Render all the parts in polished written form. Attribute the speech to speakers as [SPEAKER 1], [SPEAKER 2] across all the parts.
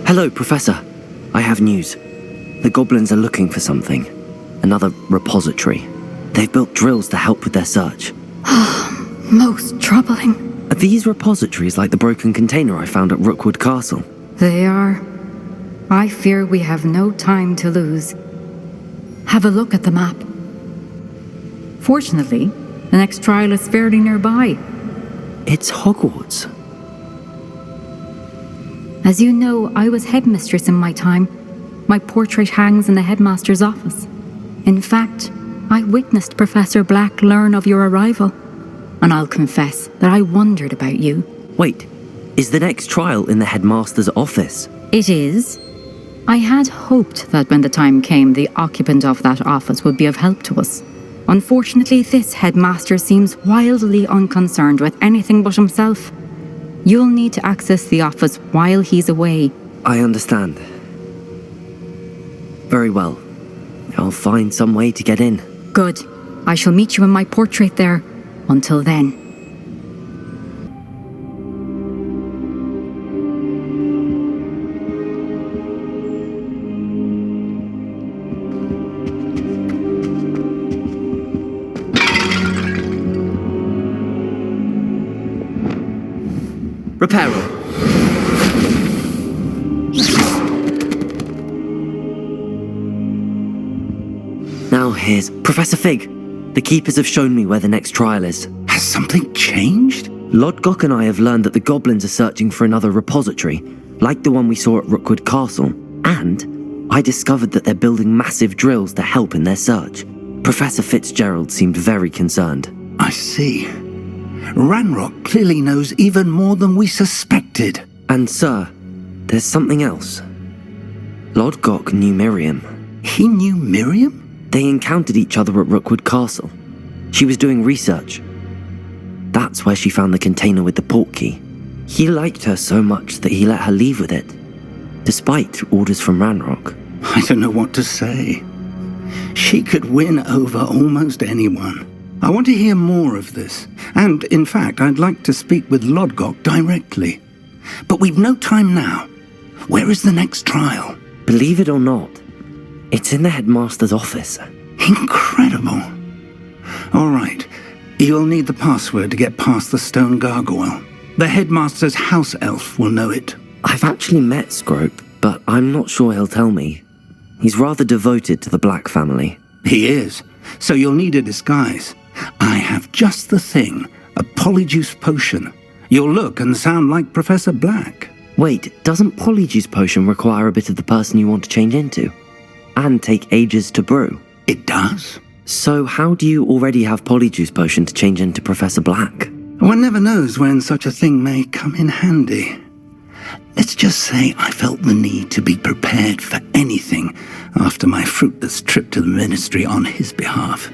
[SPEAKER 1] Hello, Professor. I have news. The goblins are looking for something. Another repository. They've built drills to help with their search.
[SPEAKER 2] Most troubling.
[SPEAKER 1] Are these repositories like the broken container I found at Rookwood Castle?
[SPEAKER 2] They are. I fear we have no time to lose. Have a look at the map. Fortunately, the next trial is fairly nearby.
[SPEAKER 1] It's Hogwarts.
[SPEAKER 2] As you know, I was headmistress in my time. My portrait hangs in the headmaster's office. In fact, I witnessed Professor Black learn of your arrival. And I'll confess that I wondered about you.
[SPEAKER 1] Wait, is the next trial in the headmaster's office?
[SPEAKER 2] It is. I had hoped that when the time came, the occupant of that office would be of help to us. Unfortunately, this headmaster seems wildly unconcerned with anything but himself. You'll need to access the office while he's away.
[SPEAKER 1] I understand. Very well. I'll find some way to get in.
[SPEAKER 2] Good. I shall meet you in my portrait there. Until then.
[SPEAKER 1] Reparo. Now here's Professor Fig. The keepers have shown me where the next trial is.
[SPEAKER 3] Has something changed?
[SPEAKER 1] Lodgok and I have learned that the goblins are searching for another repository, like the one we saw at Rookwood Castle. And I discovered that they're building massive drills to help in their search. Professor Fitzgerald seemed very concerned.
[SPEAKER 3] I see. Ranrock clearly knows even more than we suspected.
[SPEAKER 1] And sir, there's something else. Lodgok knew Miriam.
[SPEAKER 3] He knew Miriam?
[SPEAKER 1] They encountered each other at Rookwood Castle. She was doing research. That's where she found the container with the portkey. He liked her so much that he let her leave with it, despite orders from Ranrock.
[SPEAKER 3] I don't know what to say. She could win over almost anyone. I want to hear more of this. And, in fact, I'd like to speak with Lodgok directly. But we've no time now. Where is the next trial?
[SPEAKER 1] Believe it or not, it's in the headmaster's office.
[SPEAKER 3] Incredible. All right. You'll need the password to get past the stone gargoyle. The headmaster's house elf will know it.
[SPEAKER 1] I've actually met Scrope, but I'm not sure he'll tell me. He's rather devoted to the Black family.
[SPEAKER 3] He is. So you'll need a disguise. I have just the thing. A polyjuice potion. You'll look and sound like Professor Black.
[SPEAKER 1] Wait, doesn't Polyjuice Potion require a bit of the person you want to change into? And take ages to brew?
[SPEAKER 3] It does.
[SPEAKER 1] So how do you already have Polyjuice Potion to change into Professor Black?
[SPEAKER 3] One never knows when such a thing may come in handy. Let's just say I felt the need to be prepared for anything after my fruitless trip to the ministry on his behalf.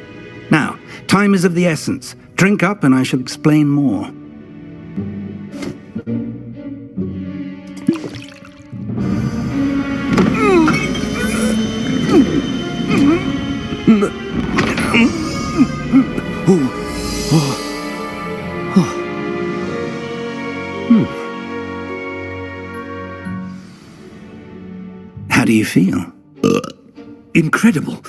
[SPEAKER 3] Now, time is of the essence. Drink up and I shall explain more. How do you feel?
[SPEAKER 4] Incredible.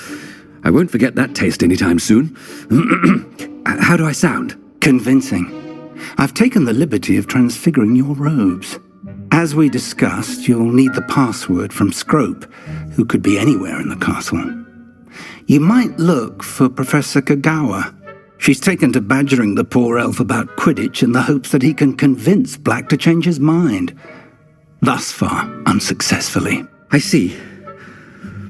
[SPEAKER 4] I won't forget that taste anytime soon. How do I sound?
[SPEAKER 3] Convincing. I've taken the liberty of transfiguring your robes. As we discussed, you'll need the password from Scrope, who could be anywhere in the castle. You might look for Professor Kagawa. She's taken to badgering the poor elf about Quidditch in the hopes that he can convince Black to change his mind. Thus far, unsuccessfully.
[SPEAKER 4] I see.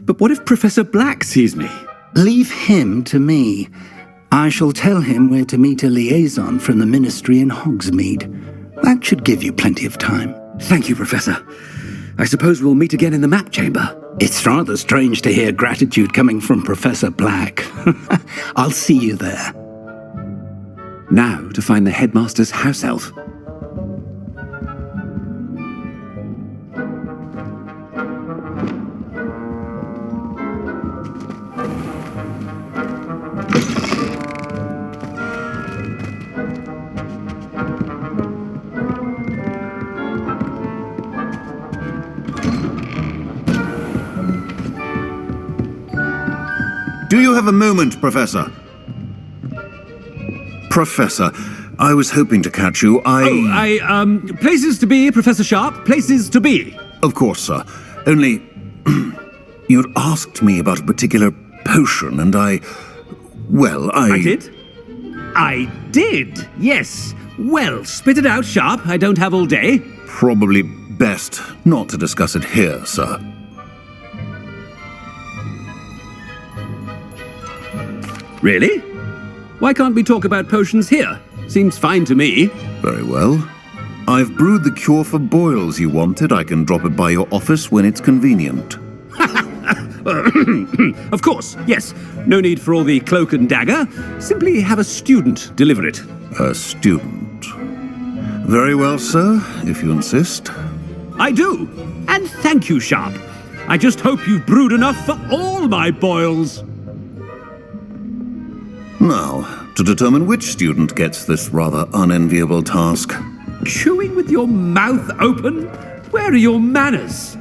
[SPEAKER 4] But what if Professor Black sees me?
[SPEAKER 3] Leave him to me. I shall tell him where to meet a liaison from the ministry in Hogsmeade. That should give you plenty of time.
[SPEAKER 4] Thank you, Professor. I suppose we'll meet again in the map chamber.
[SPEAKER 3] It's rather strange to hear gratitude coming from Professor Black. I'll see you there.
[SPEAKER 4] Now to find the headmaster's house elf.
[SPEAKER 5] Do you have a moment, Professor? Professor, I was hoping to catch you.
[SPEAKER 4] Places to be, Professor Sharp, places to be.
[SPEAKER 5] Of course, sir. Only, you'd asked me about a particular potion, and I
[SPEAKER 4] did? I did, yes. Well, spit it out, Sharp. I don't have all day.
[SPEAKER 5] Probably best not to discuss it here, sir.
[SPEAKER 4] Really? Why can't we talk about potions here? Seems fine to me.
[SPEAKER 5] Very well. I've brewed the cure for boils you wanted. I can drop it by your office when it's convenient.
[SPEAKER 4] Of course, yes. No need for all the cloak and dagger. Simply have a student deliver it.
[SPEAKER 5] A student. Very well, sir, if you insist.
[SPEAKER 4] I do. And thank you, Sharp. I just hope you've brewed enough for all my boils.
[SPEAKER 5] Now, to determine which student gets this rather unenviable task.
[SPEAKER 4] Chewing with your mouth open? Where are your manners?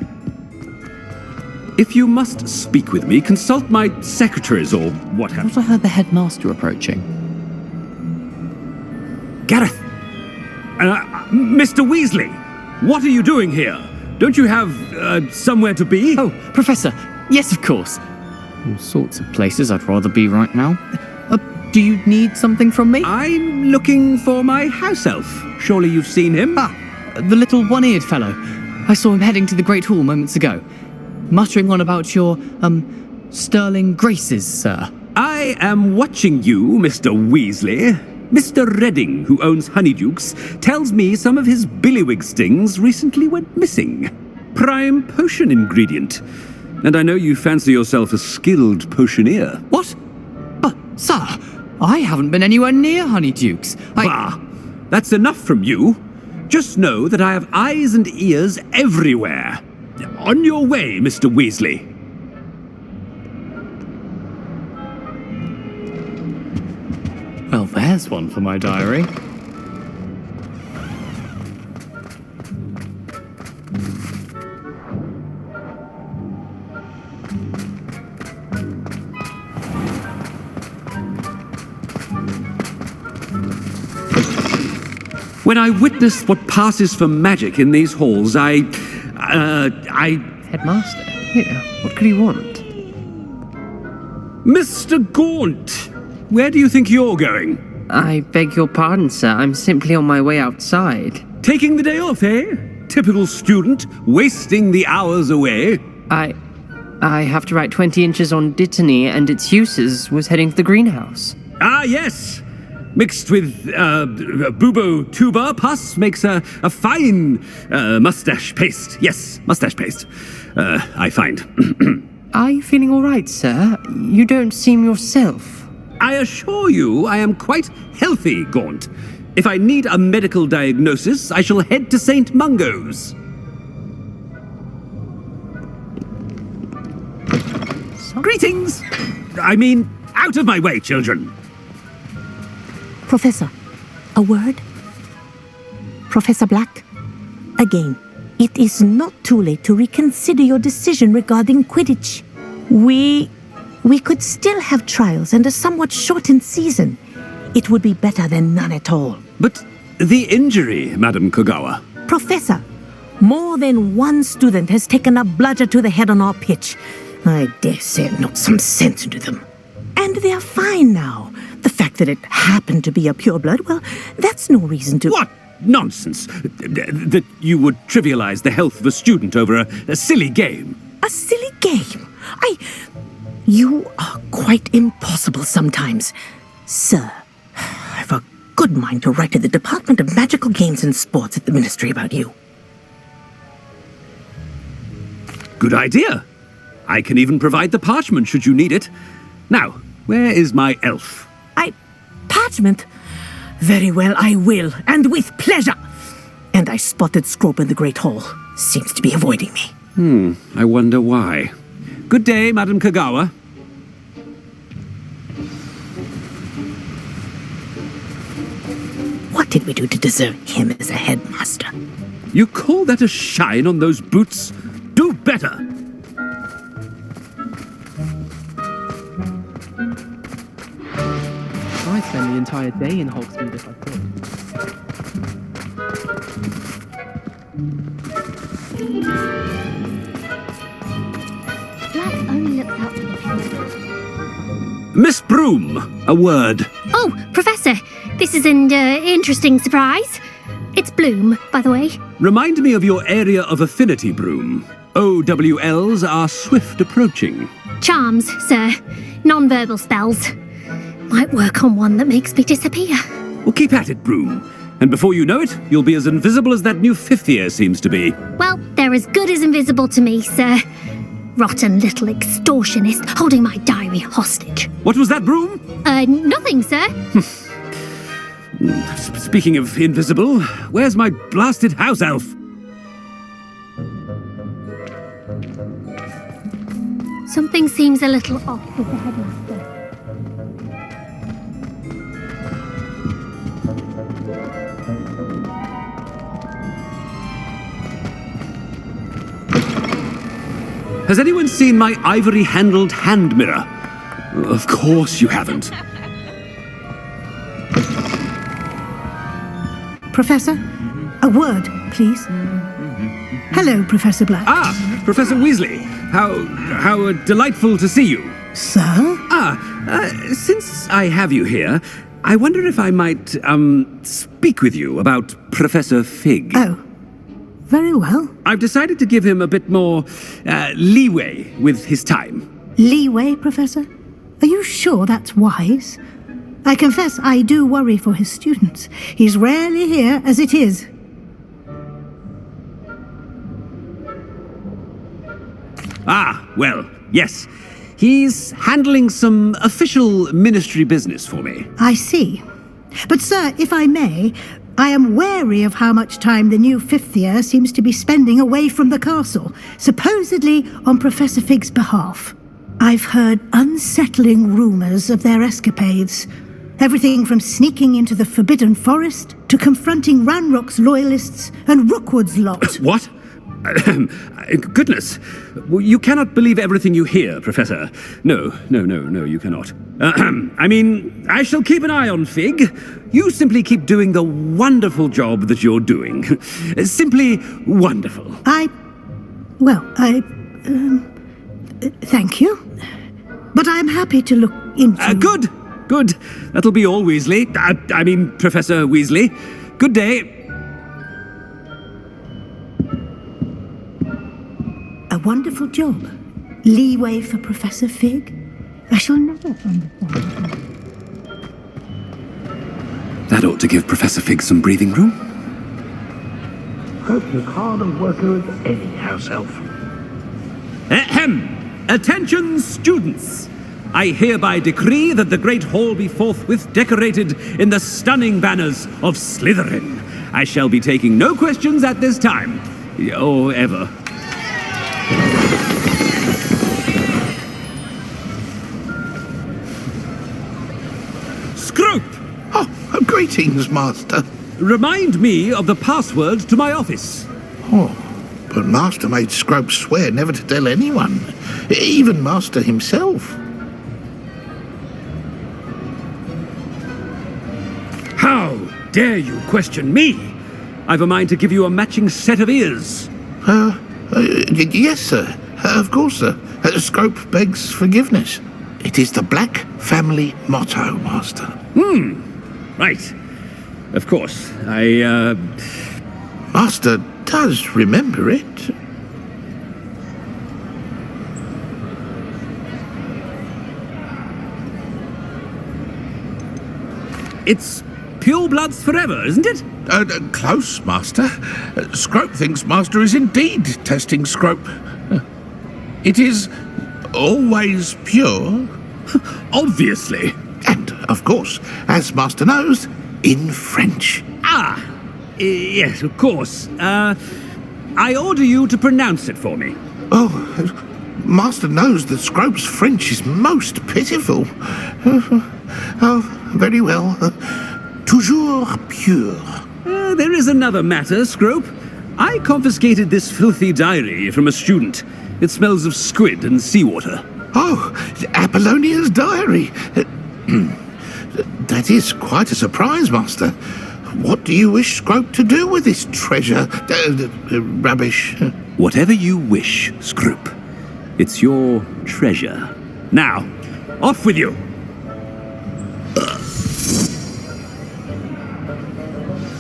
[SPEAKER 4] If you must speak with me, consult my secretaries or what have you.
[SPEAKER 6] I heard the headmaster approaching.
[SPEAKER 4] Gareth! Mr. Weasley! What are you doing here? Don't you have somewhere to be?
[SPEAKER 6] Oh, Professor! Yes, of course. All sorts of places I'd rather be right now. Do you need something from me?
[SPEAKER 4] I'm looking for my house elf. Surely you've seen him?
[SPEAKER 6] Ah, the little one-eared fellow. I saw him heading to the Great Hall moments ago, muttering on about your, sterling graces, sir.
[SPEAKER 4] I am watching you, Mr. Weasley. Mr. Redding, who owns Honeydukes, tells me some of his billywig stings recently went missing. Prime potion ingredient. And I know you fancy yourself a skilled potioneer.
[SPEAKER 6] What? Sir, I haven't been anywhere near Honeydukes.
[SPEAKER 4] Bah! That's enough from you. Just know that I have eyes and ears everywhere. On your way, Mr. Weasley.
[SPEAKER 6] Well, there's one for my diary.
[SPEAKER 4] When I witness what passes for magic in these halls,
[SPEAKER 7] Headmaster? Here, what could he want?
[SPEAKER 4] Mr. Gaunt! Where do you think you're going?
[SPEAKER 7] I beg your pardon, sir. I'm simply on my way outside.
[SPEAKER 4] Taking the day off, eh? Typical student, wasting the hours away.
[SPEAKER 7] I have to write 20 inches on Dittany and its uses. Was heading to the greenhouse.
[SPEAKER 4] Ah, yes! Mixed with bubo tuber pus makes a fine mustache paste. Yes, mustache paste. I find.
[SPEAKER 7] Are you feeling all right, sir? You don't seem yourself.
[SPEAKER 4] I assure you I am quite healthy, Gaunt. If I need a medical diagnosis, I shall head to St. Mungo's. Greetings! I mean, out of my way, children.
[SPEAKER 8] Professor, a word? Professor Black? Again, it is not too late to reconsider your decision regarding Quidditch. We could still have trials and a somewhat shortened season. It would be better than none at all.
[SPEAKER 4] But the injury, Madam Kogawa.
[SPEAKER 8] Professor, more than one student has taken a bludger to the head on our pitch. I dare say it knocked some sense into them. And they're fine now. The fact that it happened to be a pureblood, well, that's no reason to...
[SPEAKER 4] What nonsense! That you would trivialize the health of a student over a silly game.
[SPEAKER 8] A silly game? You are quite impossible sometimes. Sir, I've a good mind to write to the Department of Magical Games and Sports at the Ministry about you.
[SPEAKER 4] Good idea. I can even provide the parchment should you need it. Now, where is my elf?
[SPEAKER 8] Parchment? Very well, I will, and with pleasure. And I spotted Scrope in the Great Hall. Seems to be avoiding me.
[SPEAKER 4] I wonder why. Good day, Madam Kogawa.
[SPEAKER 8] What did we do to deserve him as a headmaster?
[SPEAKER 4] You call that a shine on those boots? Do better!
[SPEAKER 7] spend the entire day in Hogsmeade if I could.
[SPEAKER 9] Black only looks out for the pure.
[SPEAKER 4] Miss Broom, a word.
[SPEAKER 9] Oh, Professor, this is an interesting surprise. It's Bloom, by the way.
[SPEAKER 4] Remind me of your area of affinity, Broom. OWLs are swift approaching.
[SPEAKER 9] Charms, sir. Non-verbal spells. Might work on one that makes me disappear.
[SPEAKER 4] Well, keep at it, Broom. And before you know it, you'll be as invisible as that new fifth year seems to be.
[SPEAKER 9] Well, they're as good as invisible to me, sir. Rotten little extortionist holding my diary hostage.
[SPEAKER 4] What was that, Broom?
[SPEAKER 9] Nothing, sir.
[SPEAKER 4] Speaking of invisible, where's my blasted house elf?
[SPEAKER 9] Something seems a little off with the headmaster.
[SPEAKER 4] Has anyone seen my ivory-handled hand mirror? Of course you haven't.
[SPEAKER 10] Professor, a word, please. Hello, Professor Black.
[SPEAKER 4] Ah, Professor Weasley. How delightful to see you.
[SPEAKER 10] Sir?
[SPEAKER 4] Since I have you here, I wonder if I might, speak with you about Professor Fig.
[SPEAKER 10] Oh, very well.
[SPEAKER 4] I've decided to give him a bit more, leeway with his time.
[SPEAKER 10] Leeway, Professor? Are you sure that's wise? I confess I do worry for his students. He's rarely here as it is.
[SPEAKER 4] Ah, well, yes. He's handling some official ministry business for me.
[SPEAKER 10] I see. But, sir, if I may, I am wary of how much time the new fifth year seems to be spending away from the castle, supposedly on Professor Fig's behalf. I've heard unsettling rumours of their escapades. Everything from sneaking into the Forbidden Forest to confronting Ranrock's loyalists and Rookwood's lot.
[SPEAKER 4] What? Goodness. You cannot believe everything you hear, Professor. No, you cannot. I mean, I shall keep an eye on Fig. You simply keep doing the wonderful job that you're doing. Simply wonderful.
[SPEAKER 10] Thank you. But I'm happy to look into...
[SPEAKER 4] Good. That'll be all, Weasley. I mean, Professor Weasley. Good day.
[SPEAKER 10] A wonderful job. Leeway for Professor Fig. I shall never understand.
[SPEAKER 4] That ought to give Professor Fig some breathing room.
[SPEAKER 3] Hope you're hard a worker as any house elf.
[SPEAKER 4] Ahem! Attention, students! I hereby decree that the Great Hall be forthwith decorated in the stunning banners of Slytherin. I shall be taking no questions at this time. Or ever. Scrope!
[SPEAKER 11] Oh, greetings, Master.
[SPEAKER 4] Remind me of the password to my office.
[SPEAKER 11] Oh, but Master made Scrope swear never to tell anyone, even Master himself.
[SPEAKER 4] How dare you question me? I've a mind to give you a matching set of ears.
[SPEAKER 11] Yes, sir. Of course, sir. Scrope begs forgiveness. It is the Black family motto, Master.
[SPEAKER 4] Right. Of course.
[SPEAKER 11] Master does remember it.
[SPEAKER 4] It's pure bloods forever, isn't it?
[SPEAKER 11] Close, Master. Scrope thinks Master is indeed testing Scrope. It is always pure.
[SPEAKER 4] Obviously.
[SPEAKER 11] And, of course, as Master knows, in French.
[SPEAKER 4] Yes, of course. I order you to pronounce it for me.
[SPEAKER 11] Oh, Master knows that Scrope's French is most pitiful. Oh, very well. Toujours pure.
[SPEAKER 4] There is another matter, Scrope. I confiscated this filthy diary from a student. It smells of squid and seawater.
[SPEAKER 11] Oh, Apollonia's diary. That is quite a surprise, Master. What do you wish Scrope to do with this treasure? Rubbish.
[SPEAKER 4] Whatever you wish, Scrope. It's your treasure. Now, off with you!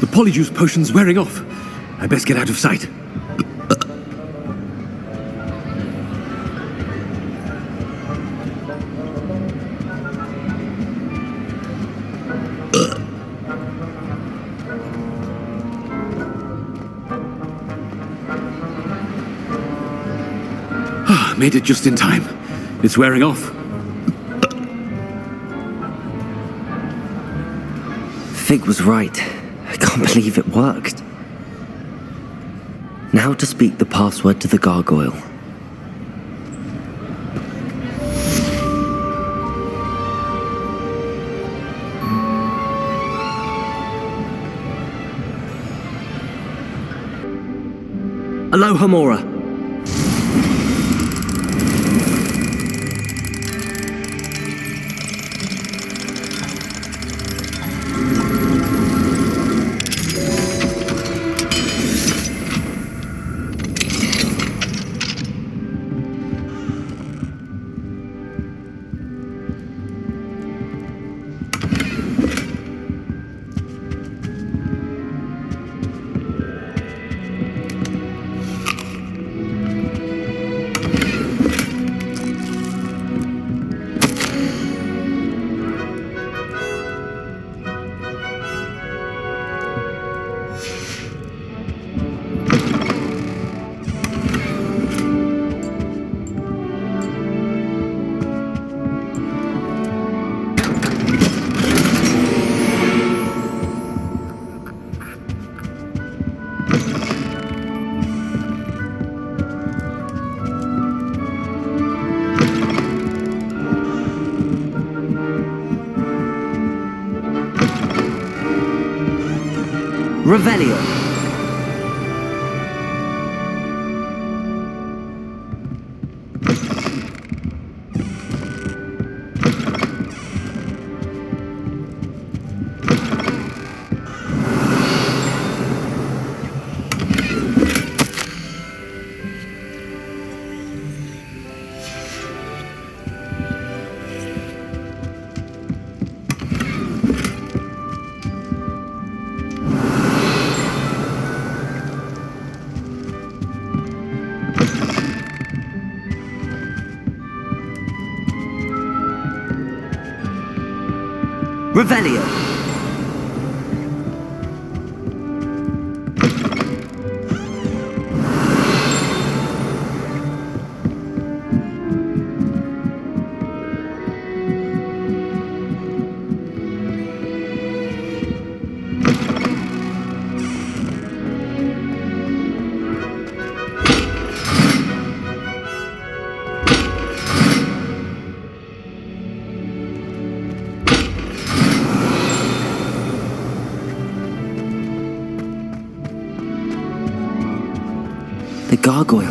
[SPEAKER 4] The polyjuice potion's wearing off. I best get out of sight. Made it just in time. It's wearing off.
[SPEAKER 1] Fig was right. I can't believe it worked. Now to speak the password to the gargoyle. Aloha Mora. Revelio. Revelio. The gargoyle.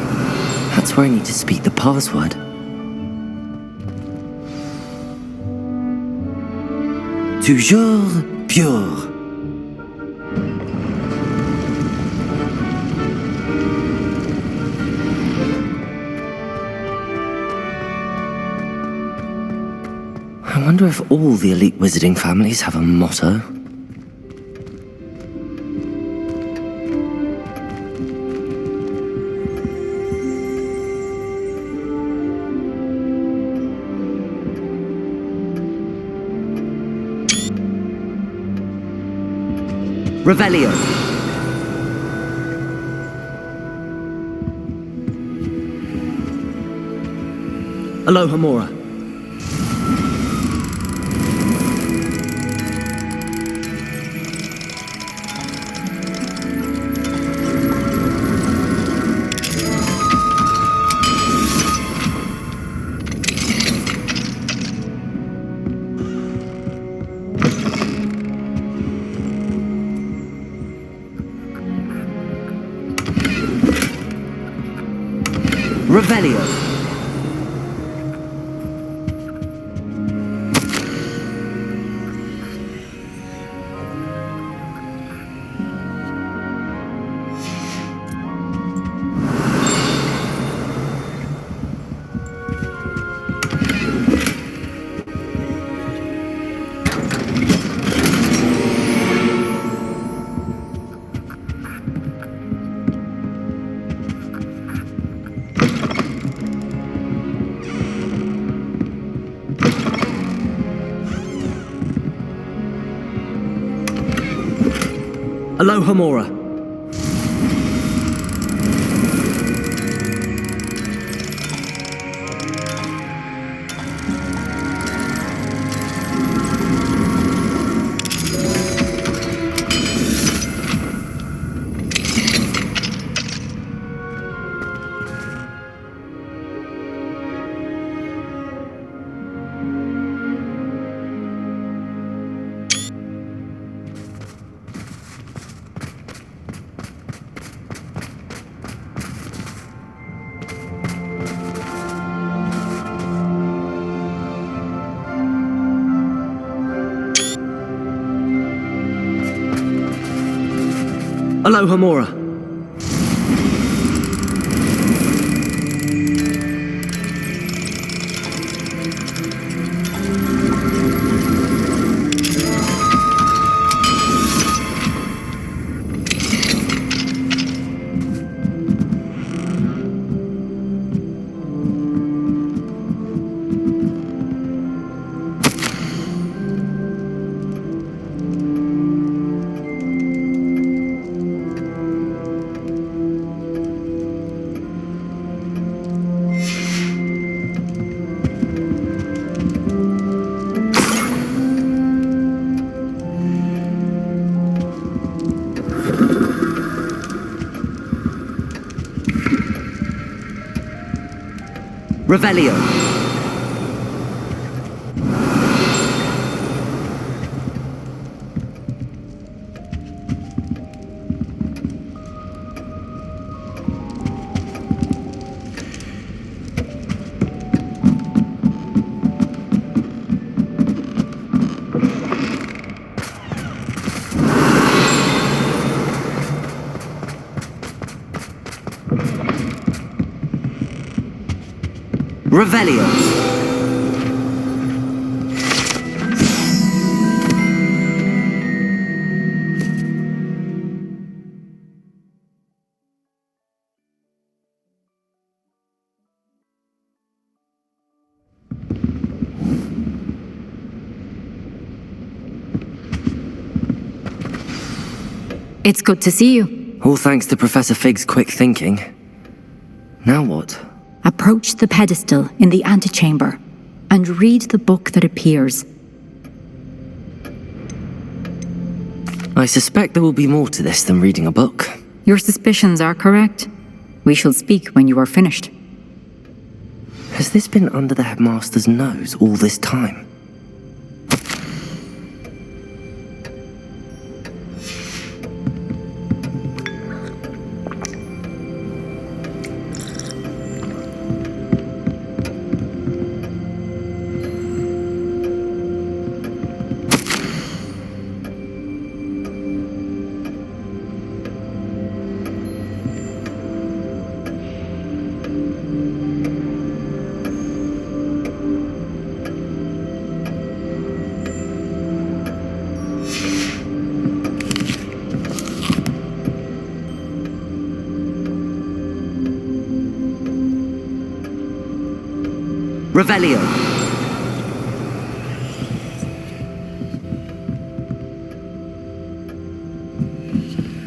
[SPEAKER 1] That's where I need to speak the password. Toujours pure. I wonder if all the elite wizarding families have a motto. Revelio. Aloha Mora. Revelio. Aloha Mora. Aloha Mora. Revelio. Revelio.
[SPEAKER 2] It's good to see you.
[SPEAKER 1] All thanks to Professor Fig's quick thinking. Now what?
[SPEAKER 2] Approach the pedestal in the antechamber and read the book that appears.
[SPEAKER 1] I suspect there will be more to this than reading a book.
[SPEAKER 2] Your suspicions are correct. We shall speak when you are finished.
[SPEAKER 1] Has this been under the headmaster's nose all this time? Revelio.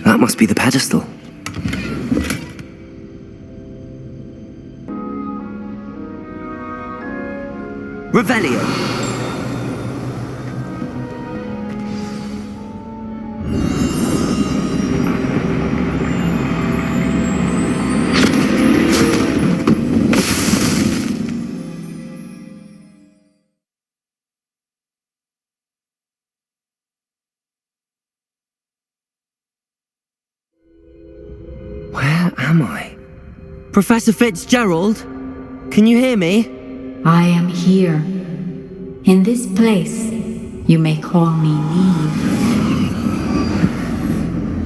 [SPEAKER 1] That must be the pedestal. Revelio. Where am I? Professor Fitzgerald? Can you hear me?
[SPEAKER 2] I am here. In this place, you may call me Neve.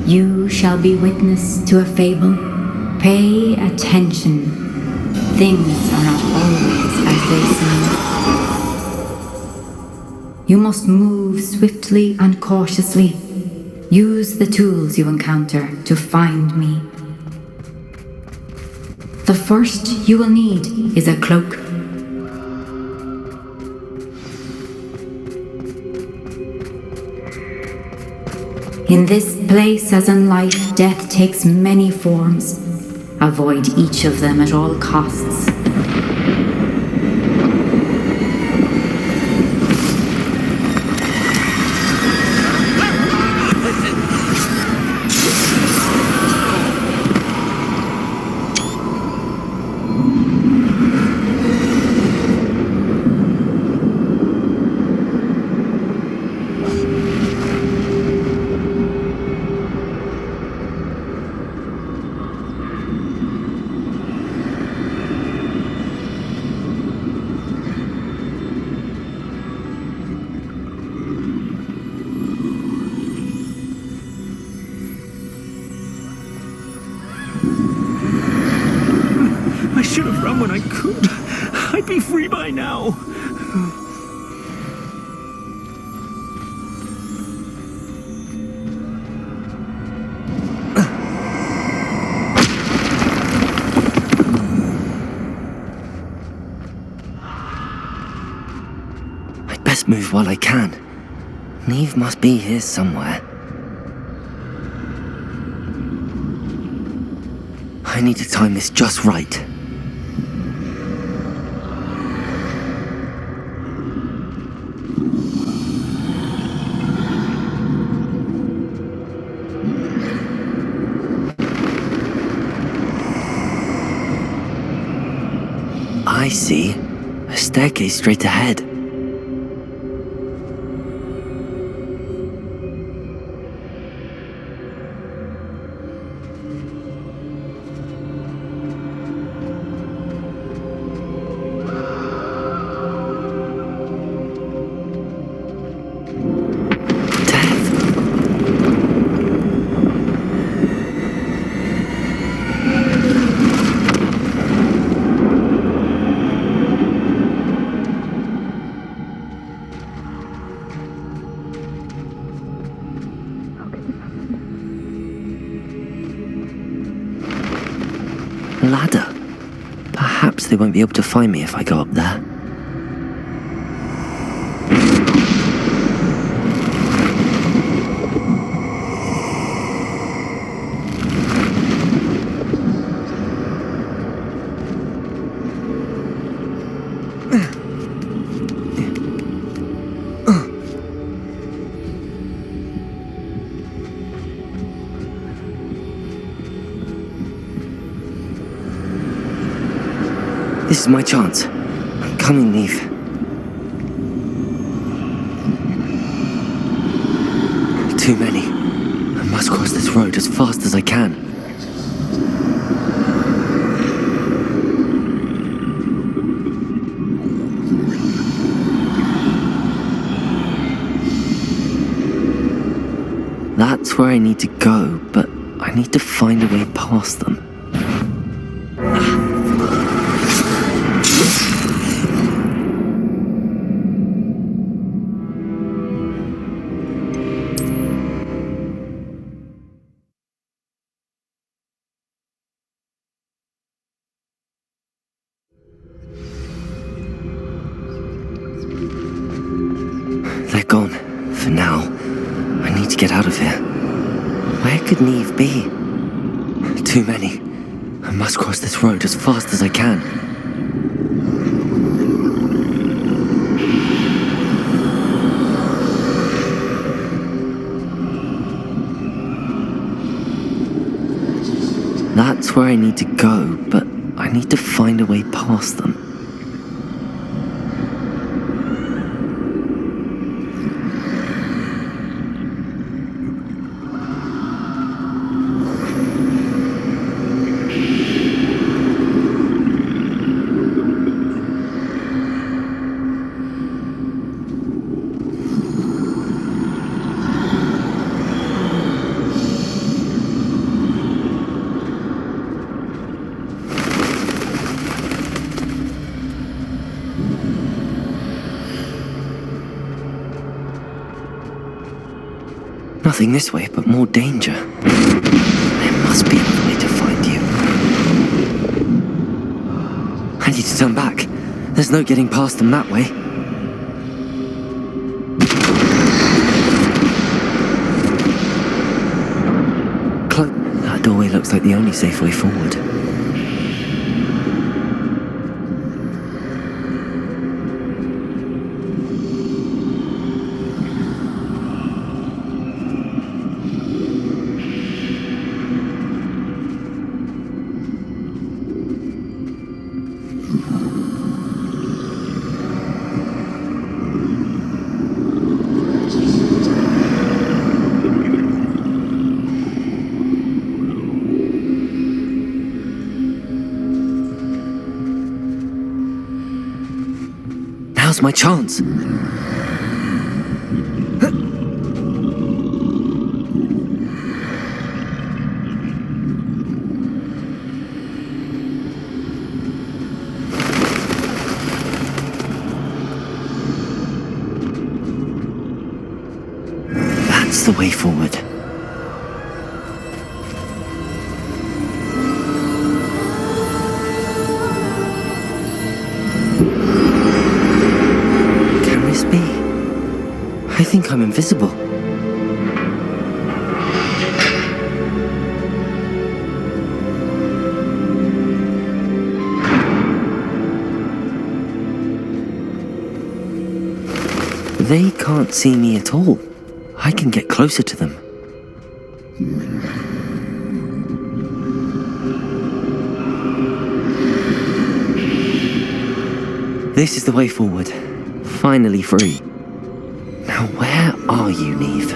[SPEAKER 2] You shall be witness to a fable. Pay attention. Things are not always as they seem. You must move swiftly and cautiously. Use the tools you encounter to find me. The first you will need is a cloak. In this place, as in life, death takes many forms. Avoid each of them at all costs.
[SPEAKER 4] I should have run when I could. I'd be free by now.
[SPEAKER 1] I'd best move while I can. Neve must be here somewhere. I need to time this just right. I see. A staircase straight ahead. Ladder. Perhaps they won't be able to find me if I go up there. This is my chance. I'm coming, Neve. Too many. I must cross this road as fast as I can. That's where I need to go, but I need to find a way past them. They're gone, for now. I need to get out of here. Where could Neve be? Too many. I must cross this road as fast as I can. That's where I need to go, but I need to find a way past them. Nothing this way, but more danger. There must be another way to find you. I need to turn back. There's no getting past them that way. looks like the only safe way forward. Now's my chance. That's the way forward. I think I'm invisible. They can't see me at all. I can get closer to them. This is the way forward. Finally free. Now where are you, Neve?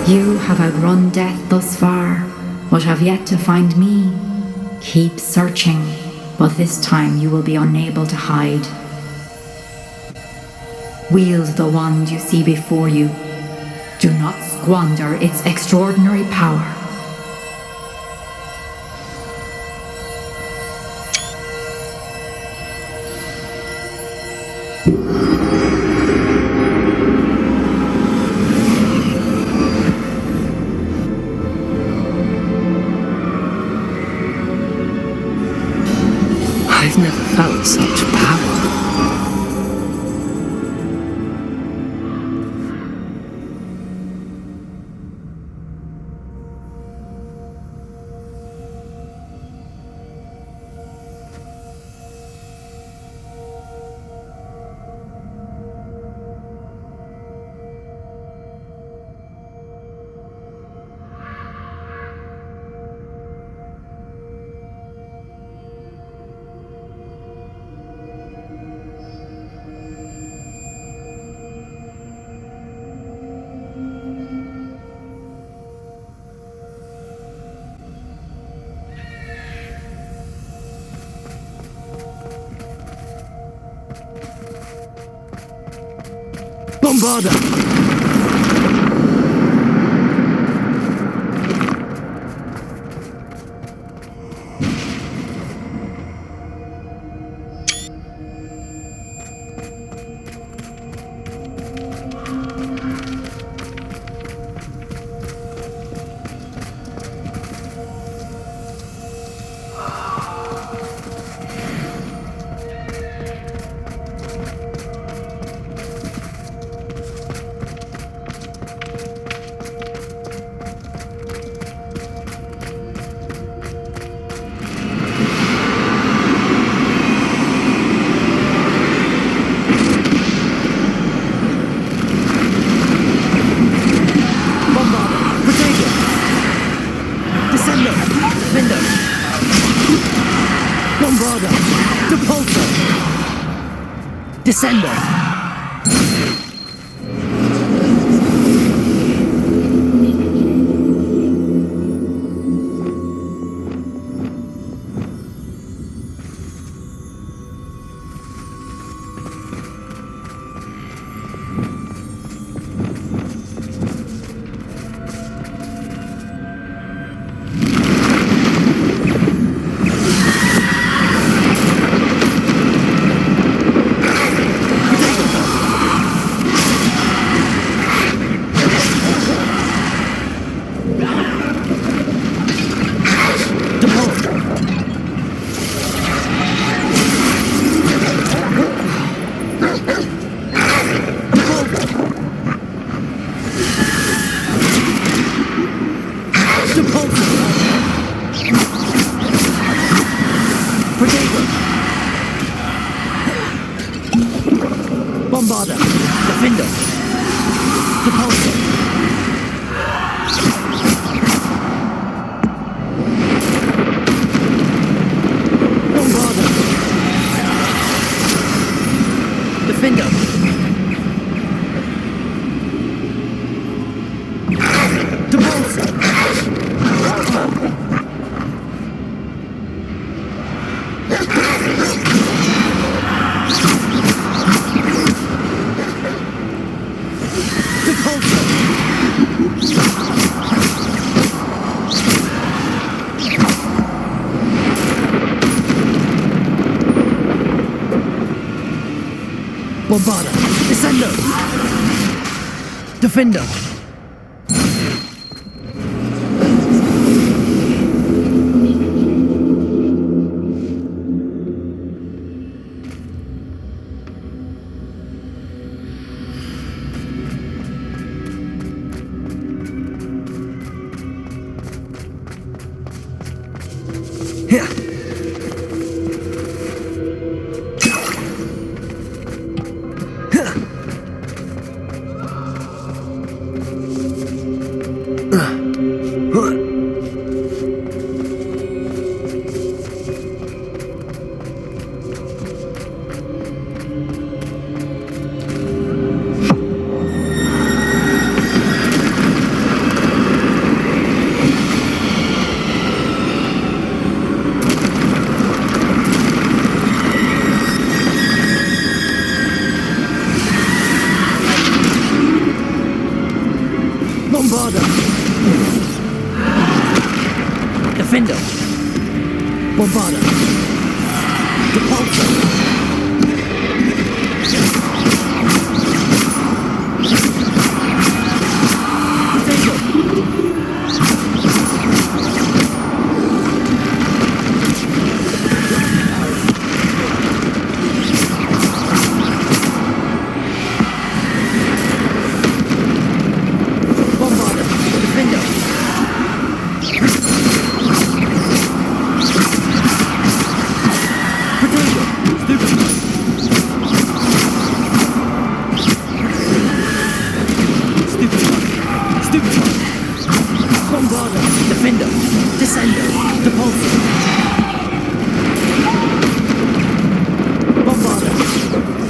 [SPEAKER 2] You have outrun death thus far, but have yet to find me. Keep searching, but this time you will be unable to hide. Wield the wand you see before you. Do not squander its extraordinary power.
[SPEAKER 1] I've never felt such power.
[SPEAKER 6] Bombarda!
[SPEAKER 7] Descender!
[SPEAKER 6] Bombarder. Defender. Repulsor. Bombarder. Defender. Repulsor. Bombarder. Descendo. Defender. Bombarder. Defender. Bombarder. Repulsor.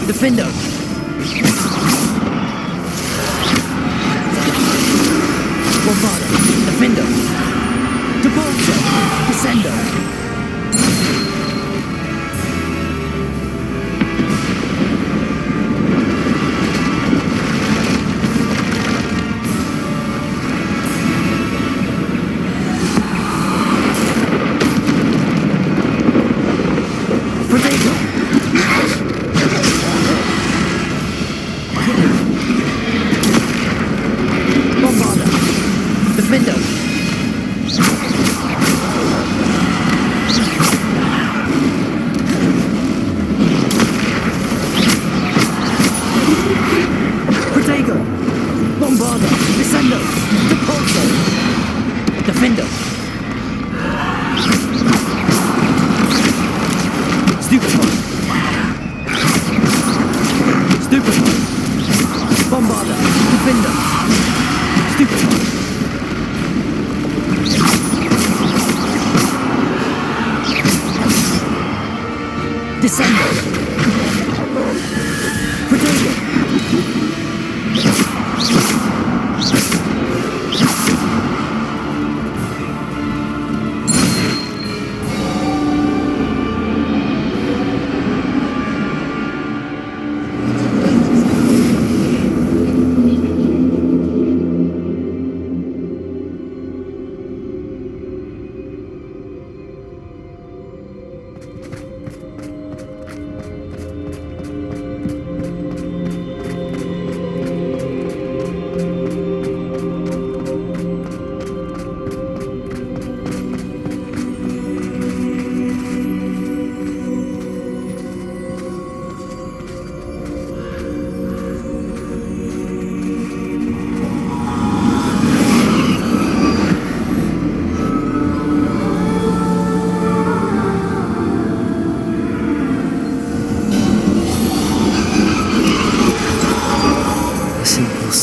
[SPEAKER 6] Defender. Bombarder. Defender. Repulsor. Descender.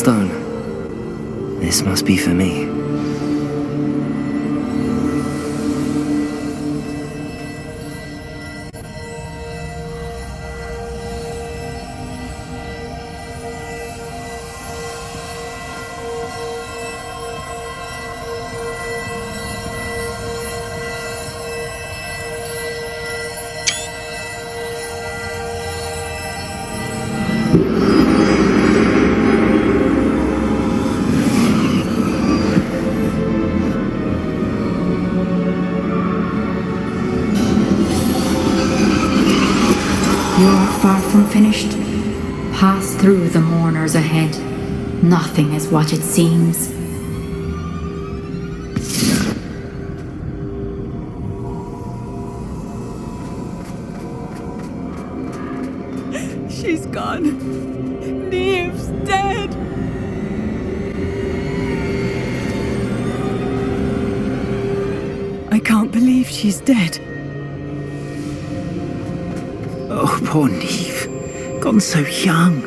[SPEAKER 1] stone. This must be for me.
[SPEAKER 2] You're far from finished. Pass through the mourners ahead. Nothing is what it seems.
[SPEAKER 12] She's gone. Neve's dead. I can't believe she's dead.
[SPEAKER 3] Oh, poor Neve. Gone so young.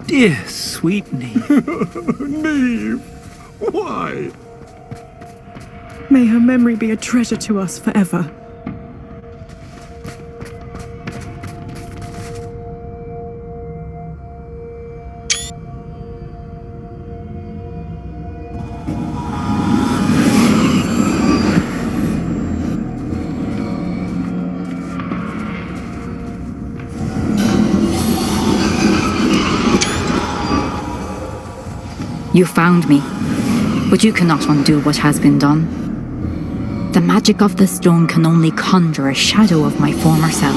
[SPEAKER 3] Dear sweet Neve.
[SPEAKER 12] Neve! Why? May her memory be a treasure to us forever.
[SPEAKER 2] You found me, but you cannot undo what has been done. The magic of the stone can only conjure a shadow of my former self.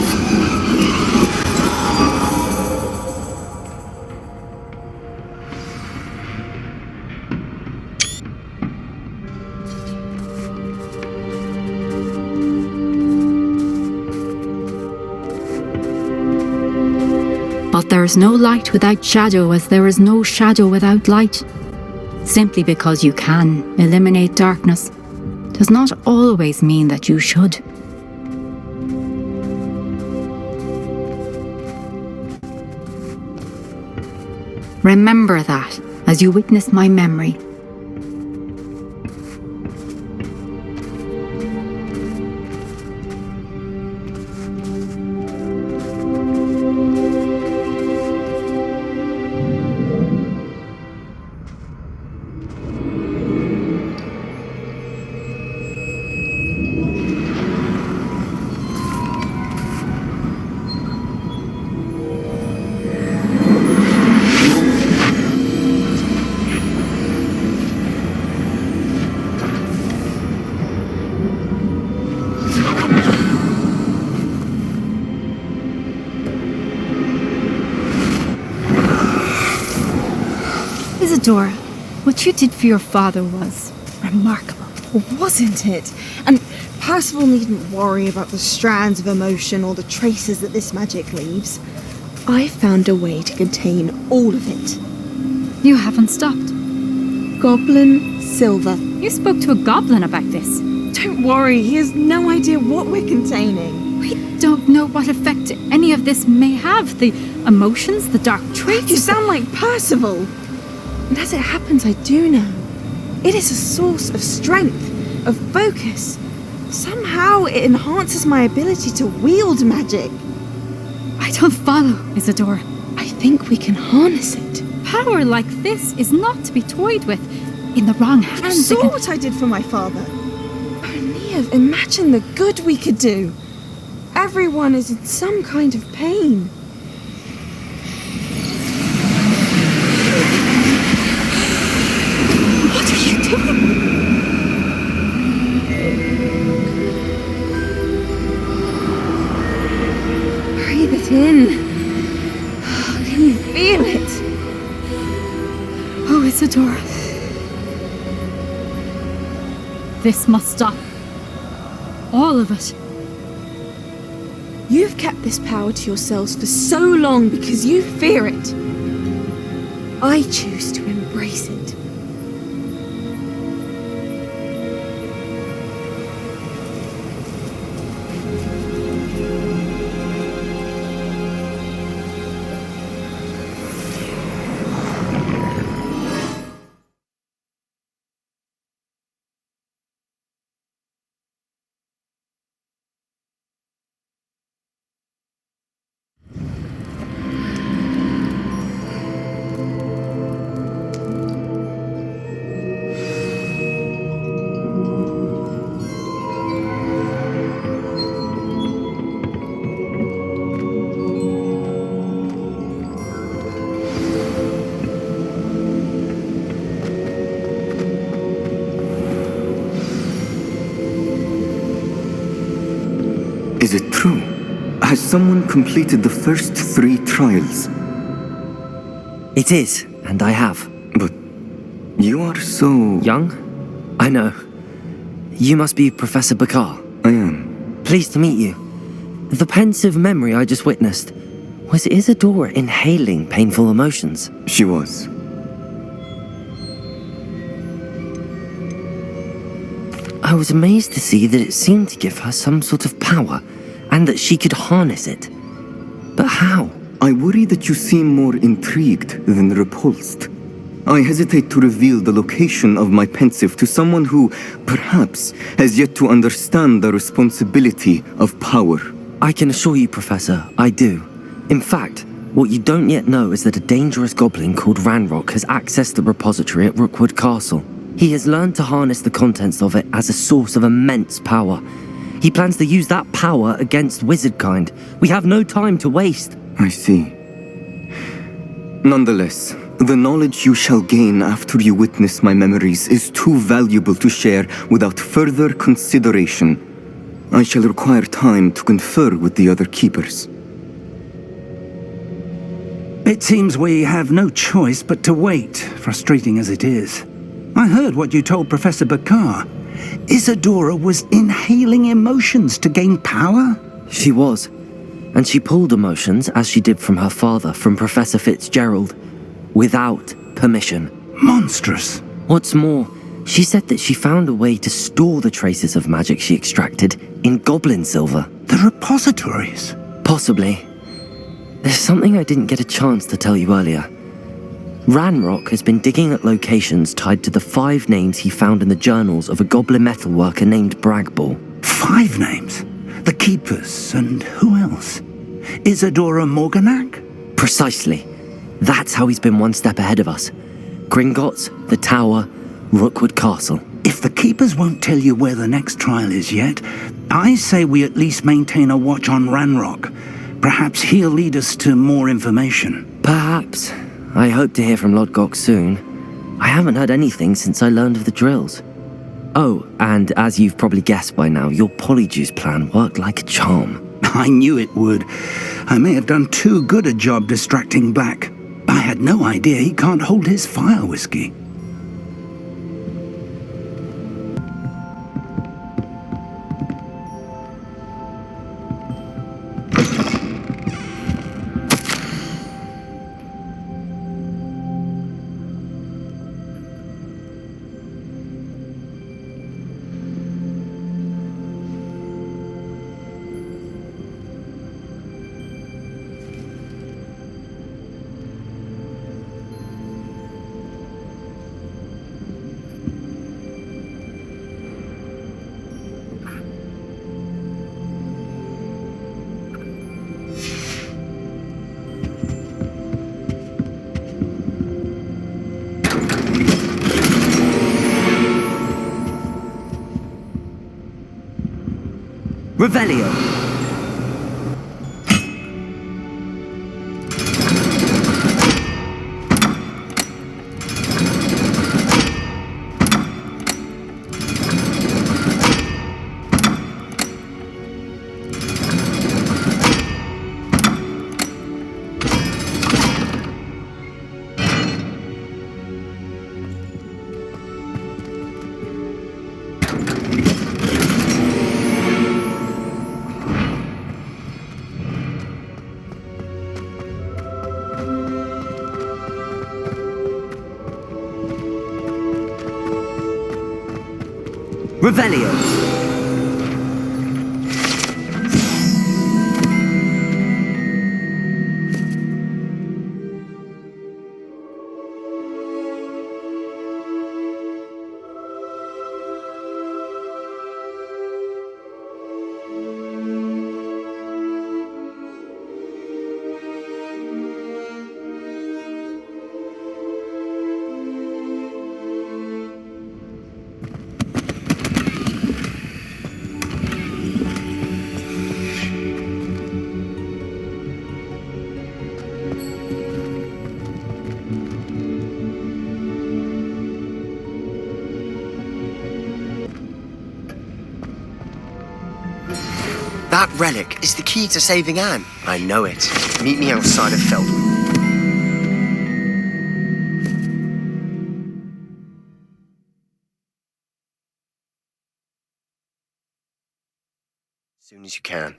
[SPEAKER 2] But there is no light without shadow, as there is no shadow without light. Simply because you can eliminate darkness does not always mean that you should. Remember that as you witness my memory.
[SPEAKER 13] Isadora, what you did for your father was remarkable, wasn't it? And Percival needn't worry about the strands of emotion or the traces that this magic leaves. I found a way to contain all of it.
[SPEAKER 2] You haven't stopped.
[SPEAKER 13] Goblin Silver.
[SPEAKER 2] You spoke to a goblin about this.
[SPEAKER 13] Don't worry, he has no idea what we're containing.
[SPEAKER 2] We don't know what effect any of this may have. The emotions, the dark traits.
[SPEAKER 13] You sound like Percival. And as it happens, I do know. It is a source of strength, of focus. Somehow it enhances my ability to wield magic.
[SPEAKER 2] I don't follow, Isadora.
[SPEAKER 13] I think we can harness it.
[SPEAKER 2] Power like this is not to be toyed with. In the wrong hands.
[SPEAKER 13] You saw what I did for my father. Oh, Neve, imagine the good we could do. Everyone is in some kind of pain.
[SPEAKER 2] What are you doing?
[SPEAKER 13] Breathe it in. Can you feel it?
[SPEAKER 2] Oh, Isadora. This must stop. All of it.
[SPEAKER 13] You've kept this power to yourselves for so long because you fear it. I choose to embrace it.
[SPEAKER 14] Is it true? Has someone completed the first 3 trials?
[SPEAKER 1] It is, and I have.
[SPEAKER 14] But you are so...
[SPEAKER 1] young? I know. You must be Professor Bakar.
[SPEAKER 14] I am.
[SPEAKER 1] Pleased to meet you. The pensive memory I just witnessed. Was Isadora inhaling painful emotions?
[SPEAKER 14] She was.
[SPEAKER 1] I was amazed to see that it seemed to give her some sort of power, and that she could harness it. But how?
[SPEAKER 14] I worry that you seem more intrigued than repulsed. I hesitate to reveal the location of my pensive to someone who, perhaps, has yet to understand the responsibility of power.
[SPEAKER 1] I can assure you, Professor, I do. In fact, what you don't yet know is that a dangerous goblin called Ranrock has accessed the repository at Rookwood Castle. He has learned to harness the contents of it as a source of immense power. He plans to use that power against wizardkind. We have no time to waste.
[SPEAKER 14] I see. Nonetheless, the knowledge you shall gain after you witness my memories is too valuable to share without further consideration. I shall require time to confer with the other keepers.
[SPEAKER 3] It seems we have no choice but to wait, frustrating as it is. I heard what you told Professor Bakar. Isadora was inhaling emotions to gain power?
[SPEAKER 1] She was. And she pulled emotions, as she did from her father, from Professor Fitzgerald, without permission.
[SPEAKER 3] Monstrous.
[SPEAKER 1] What's more, she said that she found a way to store the traces of magic she extracted in goblin silver.
[SPEAKER 3] The repositories?
[SPEAKER 1] Possibly. There's something I didn't get a chance to tell you earlier. Ranrock has been digging at locations tied to the 5 names he found in the journals of a goblin metalworker named Bragball.
[SPEAKER 3] 5 names? The Keepers, and who else? Isadora Morganac?
[SPEAKER 1] Precisely. That's how he's been one step ahead of us. Gringotts, the Tower, Rookwood Castle.
[SPEAKER 3] If the Keepers won't tell you where the next trial is yet, I say we at least maintain a watch on Ranrock. Perhaps he'll lead us to more information.
[SPEAKER 1] Perhaps. I hope to hear from Lodgok soon. I haven't heard anything since I learned of the drills. Oh, and as you've probably guessed by now, your polyjuice plan worked like a charm.
[SPEAKER 3] I knew it would. I may have done too good a job distracting Black. I had no idea he can't hold his fire whiskey.
[SPEAKER 1] Revelio! Revelio!
[SPEAKER 15] That relic is the key to saving Anne. I know it. Meet me outside of Feldman. As soon as you can.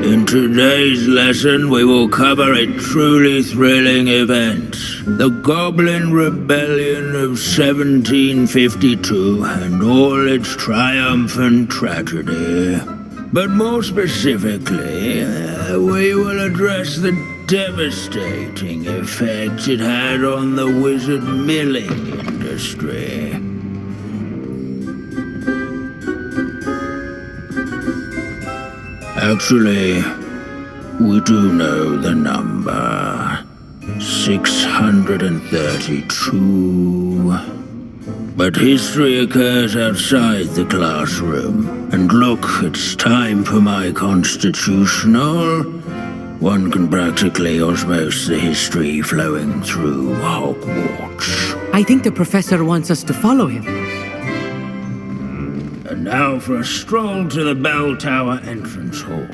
[SPEAKER 16] In today's lesson, we will cover a truly thrilling event. The Goblin Rebellion of 1752 and all its triumphant tragedy. But more specifically, we will address the devastating effect it had on the wizard milling industry. Actually, we do know the number. 632. But history occurs outside the classroom. And look, it's time for my constitutional. One can practically osmose the history flowing through Hogwarts.
[SPEAKER 6] I think the professor wants us to follow him.
[SPEAKER 16] And now for a stroll to the bell tower entrance hall.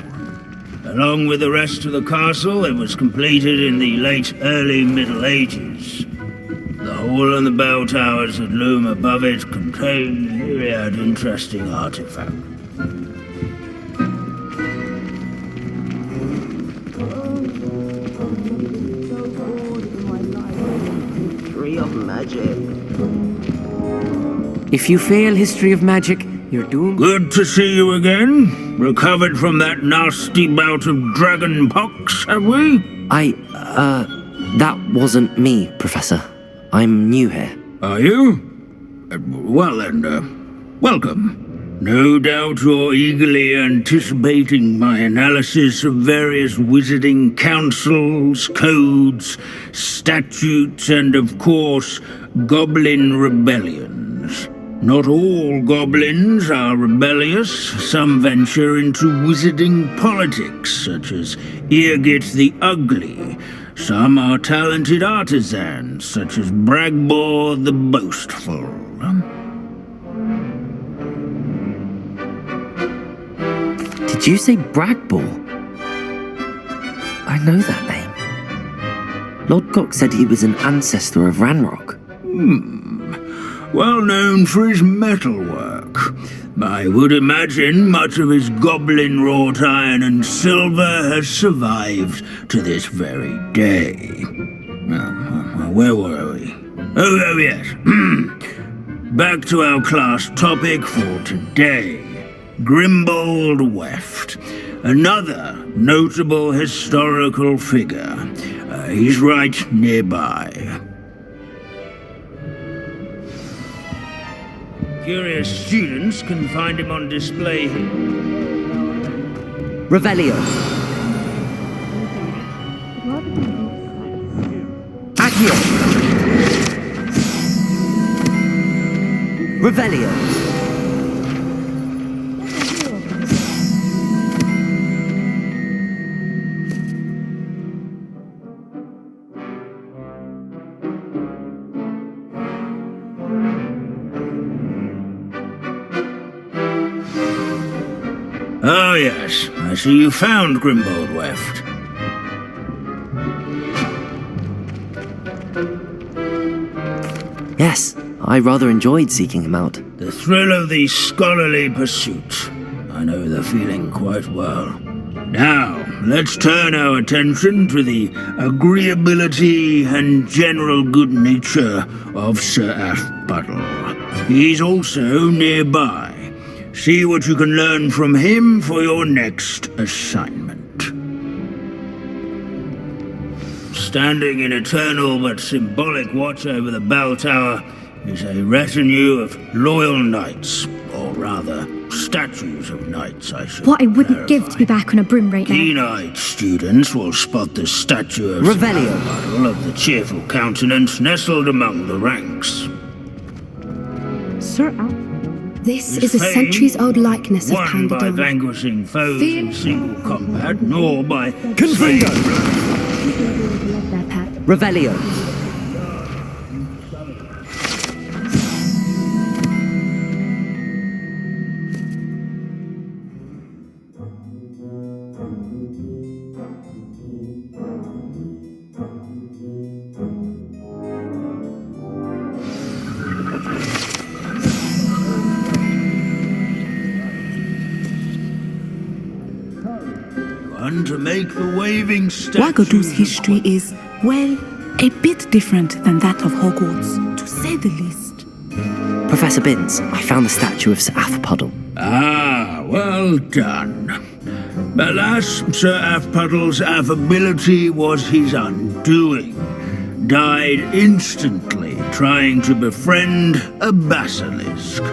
[SPEAKER 16] Along with the rest of the castle, it was completed in the late early Middle Ages. The hall and the bell towers that loom above it contain a myriad interesting artifacts.
[SPEAKER 7] History of magic.
[SPEAKER 6] If you fail History of Magic, you're doomed.
[SPEAKER 16] Good to see you again. Recovered from that nasty bout of dragon pox, have we?
[SPEAKER 1] That wasn't me, Professor. I'm new here.
[SPEAKER 16] Are you? Well then, welcome. No doubt you're eagerly anticipating my analysis of various wizarding councils, codes, statutes, and of course, goblin rebellions. Not all goblins are rebellious. Some venture into wizarding politics, such as Eargit the Ugly. Some are talented artisans, such as Bragbor the Boastful.
[SPEAKER 1] Did you say Bragbor? I know that name. Lord Cock said he was an ancestor of Ranrock.
[SPEAKER 16] Well known for his metalwork. I would imagine much of his goblin-wrought iron and silver has survived to this very day. Where were we? Oh yes. Back to our class topic for today. Grimbold Weft. Another notable historical figure. He's right nearby. Curious students can find him on display.
[SPEAKER 1] Revelio. Accio. Revelio.
[SPEAKER 16] Oh yes, I see you found Grimbold Weft.
[SPEAKER 1] Yes, I rather enjoyed seeking him out.
[SPEAKER 16] The thrill of the scholarly pursuit. I know the feeling quite well. Now, let's turn our attention to the agreeability and general good nature of Sir Ashbuttle. He's also nearby. See what you can learn from him for your next assignment. Standing in eternal but symbolic watch over the bell tower is a retinue of loyal knights, or rather, statues of knights, I should
[SPEAKER 9] What I wouldn't give to be back on a broom right now.
[SPEAKER 16] Keen-eyed students will spot the statue of
[SPEAKER 1] Revelio.
[SPEAKER 16] Model of the cheerful countenance nestled among the ranks.
[SPEAKER 17] Sir This is a centuries-old likeness of
[SPEAKER 16] Won by
[SPEAKER 17] Pandadon.
[SPEAKER 16] vanquishing foes in single combat, nor by
[SPEAKER 1] Confringo. Revelio.
[SPEAKER 16] To make the waving
[SPEAKER 18] Wagadu's history is, well, a bit different than that of Hogwarts, to say the least.
[SPEAKER 1] Professor Binns, I found the statue of Sir Puddle.
[SPEAKER 16] Ah, well done. Alas, Sir Puddle's affability was his undoing. Died instantly trying to befriend a basilisk.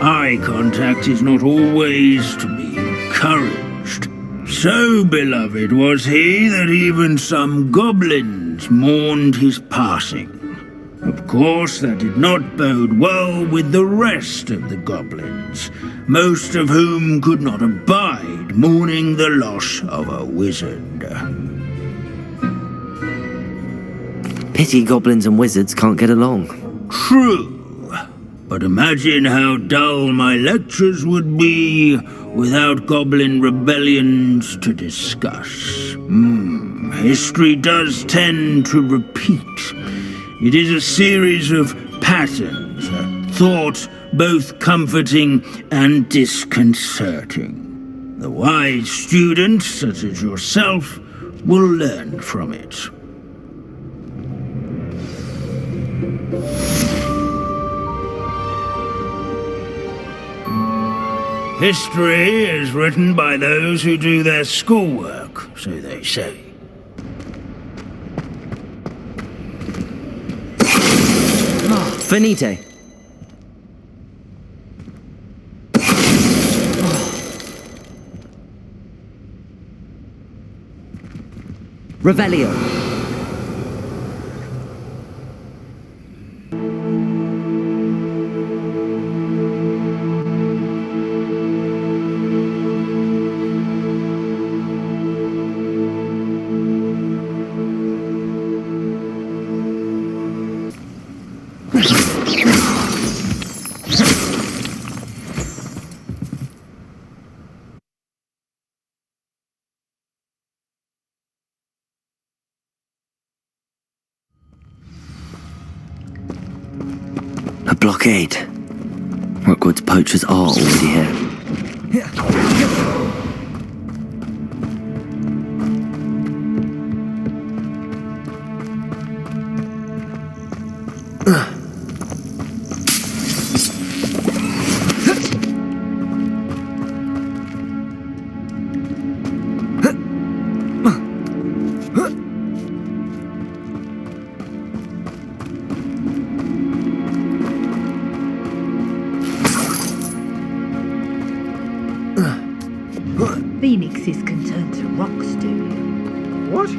[SPEAKER 16] Eye contact is not always to be encouraged. So beloved was he that even some goblins mourned his passing. Of course, that did not bode well with the rest of the goblins, most of whom could not abide mourning the loss of a wizard.
[SPEAKER 1] Pity goblins and wizards can't get along.
[SPEAKER 16] True. But imagine how dull my lectures would be without goblin rebellions to discuss. History does tend to repeat. It is a series of patterns, a thought both comforting and disconcerting. The wise student, such as yourself, will learn from it. History is written by those who do their schoolwork, so they say.
[SPEAKER 1] Finite. Revelio. A blockade. Rookwood's poachers are already here.
[SPEAKER 19] Phoenixes can turn to rocks, do you?
[SPEAKER 20] What?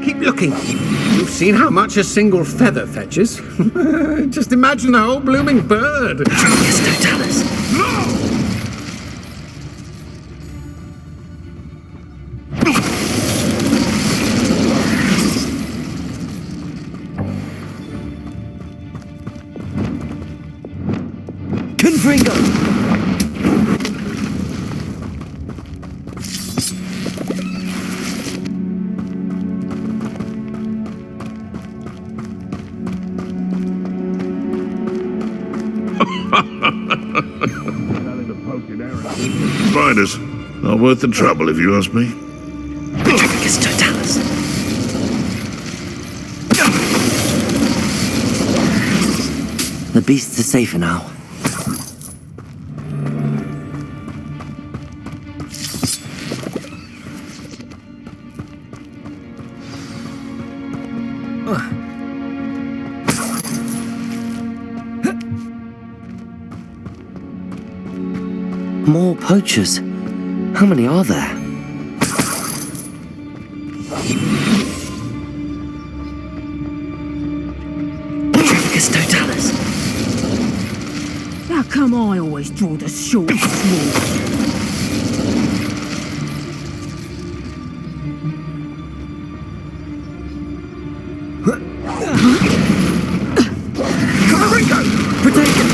[SPEAKER 20] Keep looking. You've seen how much a single feather fetches. Just imagine the whole blooming bird.
[SPEAKER 1] Yes, don't tell us. Confringo!
[SPEAKER 11] Spiders. Not worth the trouble, if you ask me.
[SPEAKER 1] Petricus totalis. The beasts are safer now. More poachers. How many are there? Tricus totalis.
[SPEAKER 19] How come I always draw the short straw?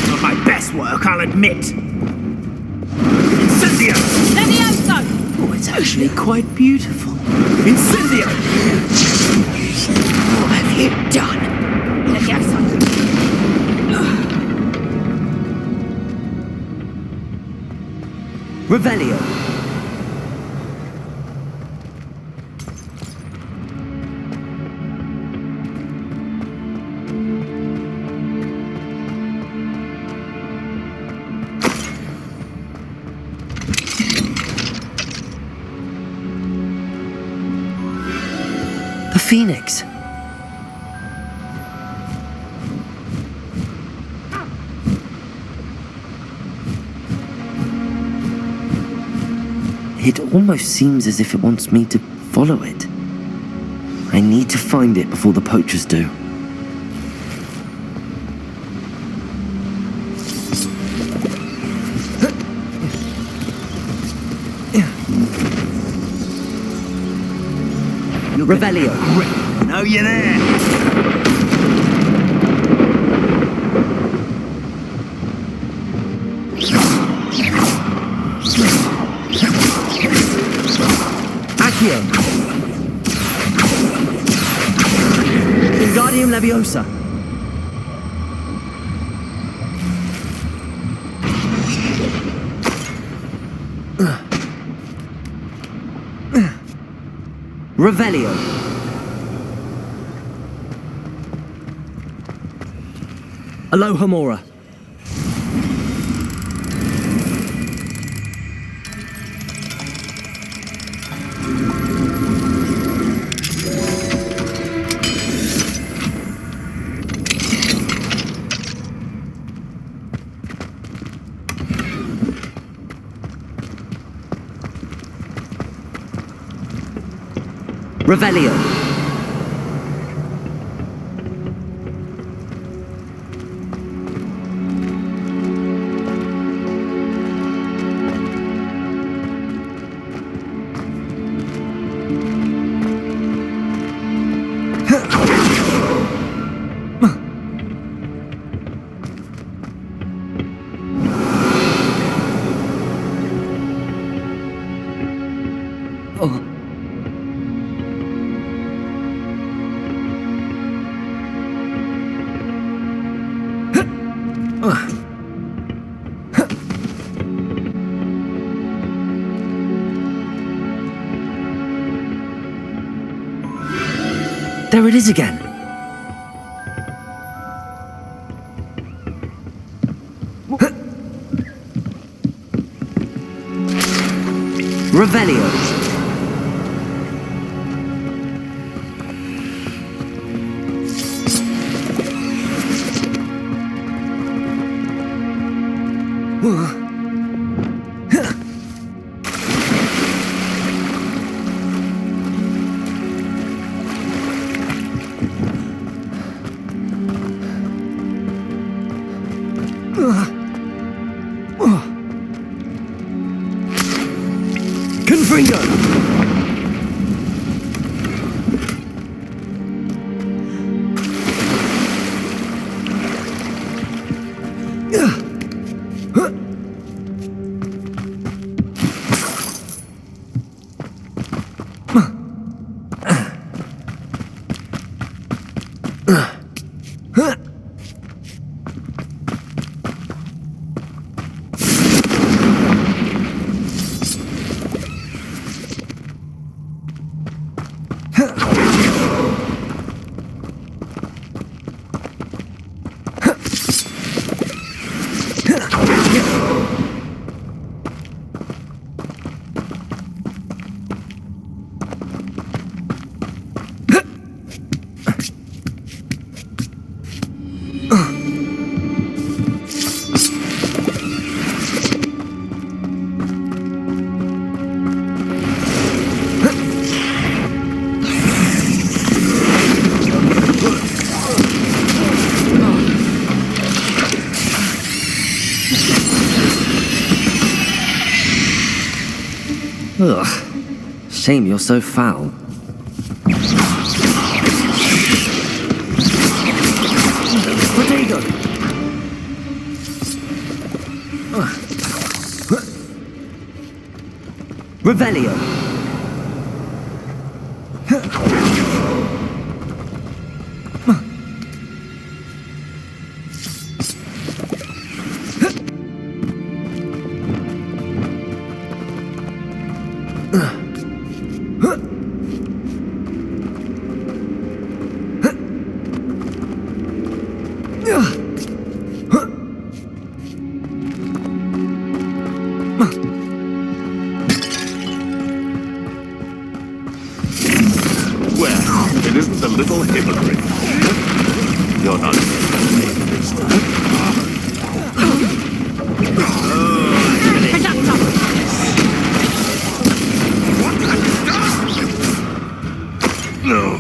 [SPEAKER 16] Not my best work, I'll admit. Incendio!
[SPEAKER 19] Levioso!
[SPEAKER 6] Oh, it's actually quite beautiful.
[SPEAKER 16] Incendio!
[SPEAKER 19] What have you done? Levioso!
[SPEAKER 1] Revelio. The Phoenix. It almost seems as if it wants me to follow it. I need to find it before the poachers do. Revelio.
[SPEAKER 16] Know you're there.
[SPEAKER 1] Accio. Wingardium Leviosa. Revelio. Alohomora. Revelio. There it is again. Revelio. Confringo! Ugh. Shame you're so foul. Potato! Revelio!
[SPEAKER 11] It isn't the little hypocrite. You're not this time. No.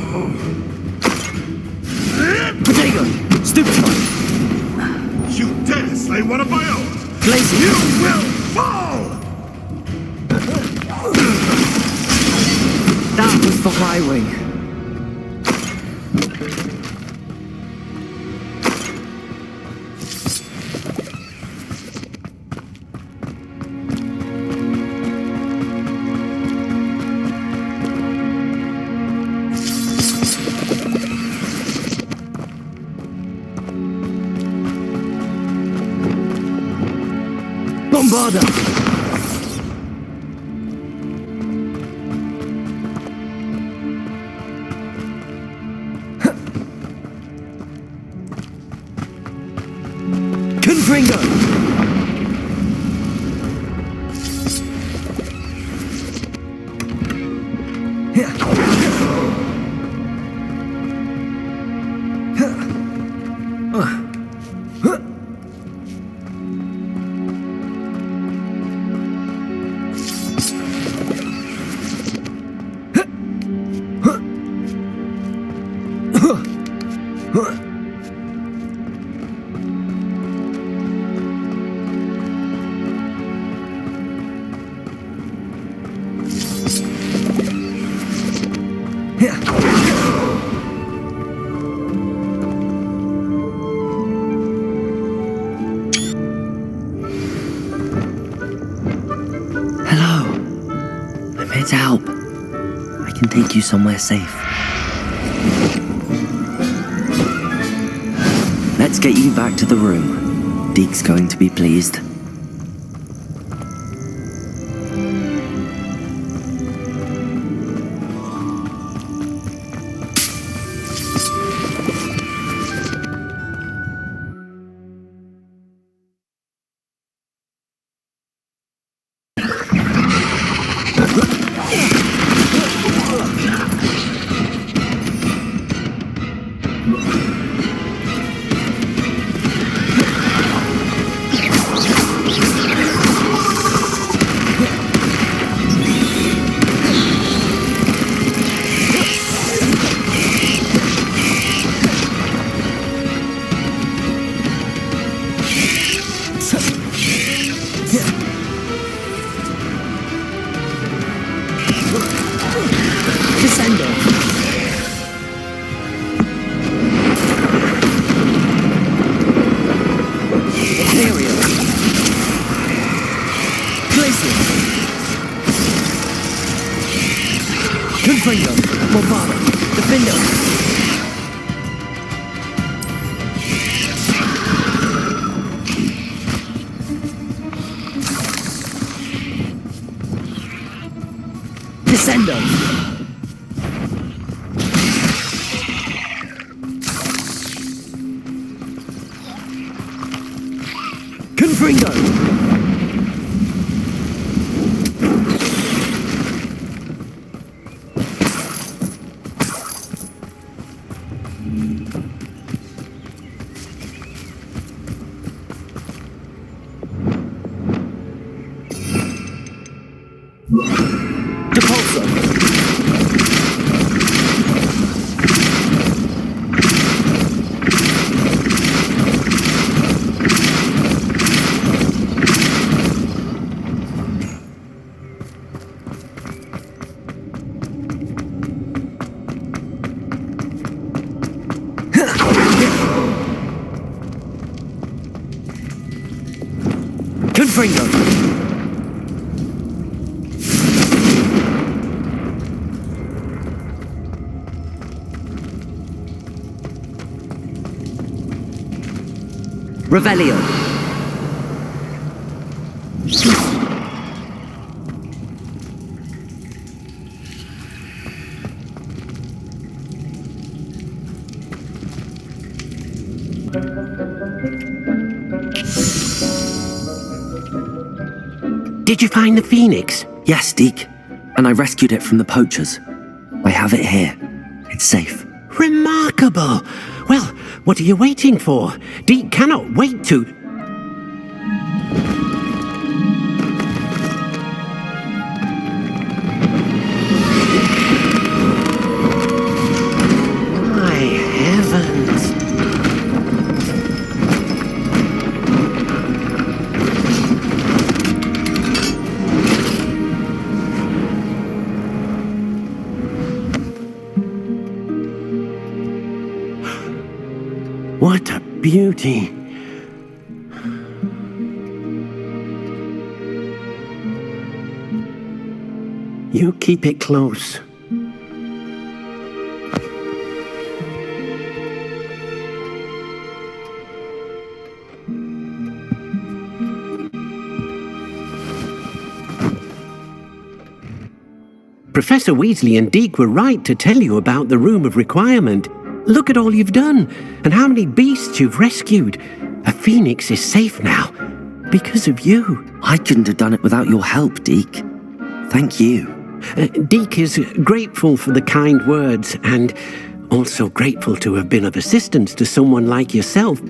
[SPEAKER 1] Potato! Stupid one!
[SPEAKER 11] You dare slay one of my own!
[SPEAKER 1] Blazing!
[SPEAKER 11] You will fall!
[SPEAKER 1] That was for my wing. Bombarda! Confringo! Hello. I'm here to help. I can take you somewhere safe. Let's get you back to the room. Deke's going to be pleased. Confringo! Confringo! Revelio!
[SPEAKER 20] Did you find the phoenix?
[SPEAKER 1] Yes, Deke. And I rescued it from the poachers. I have it here. It's safe.
[SPEAKER 20] Remarkable! Well, what are you waiting for? Deke cannot wait to... My heavens! What a beauty! You keep it close. Professor Weasley and Deke were right to tell you about the Room of Requirement. Look at all you've done, and how many beasts you've rescued. A phoenix is safe now, because of you.
[SPEAKER 1] I couldn't have done it without your help, Deke. Thank you.
[SPEAKER 20] Deke is grateful for the kind words, and also grateful to have been of assistance to someone like yourself.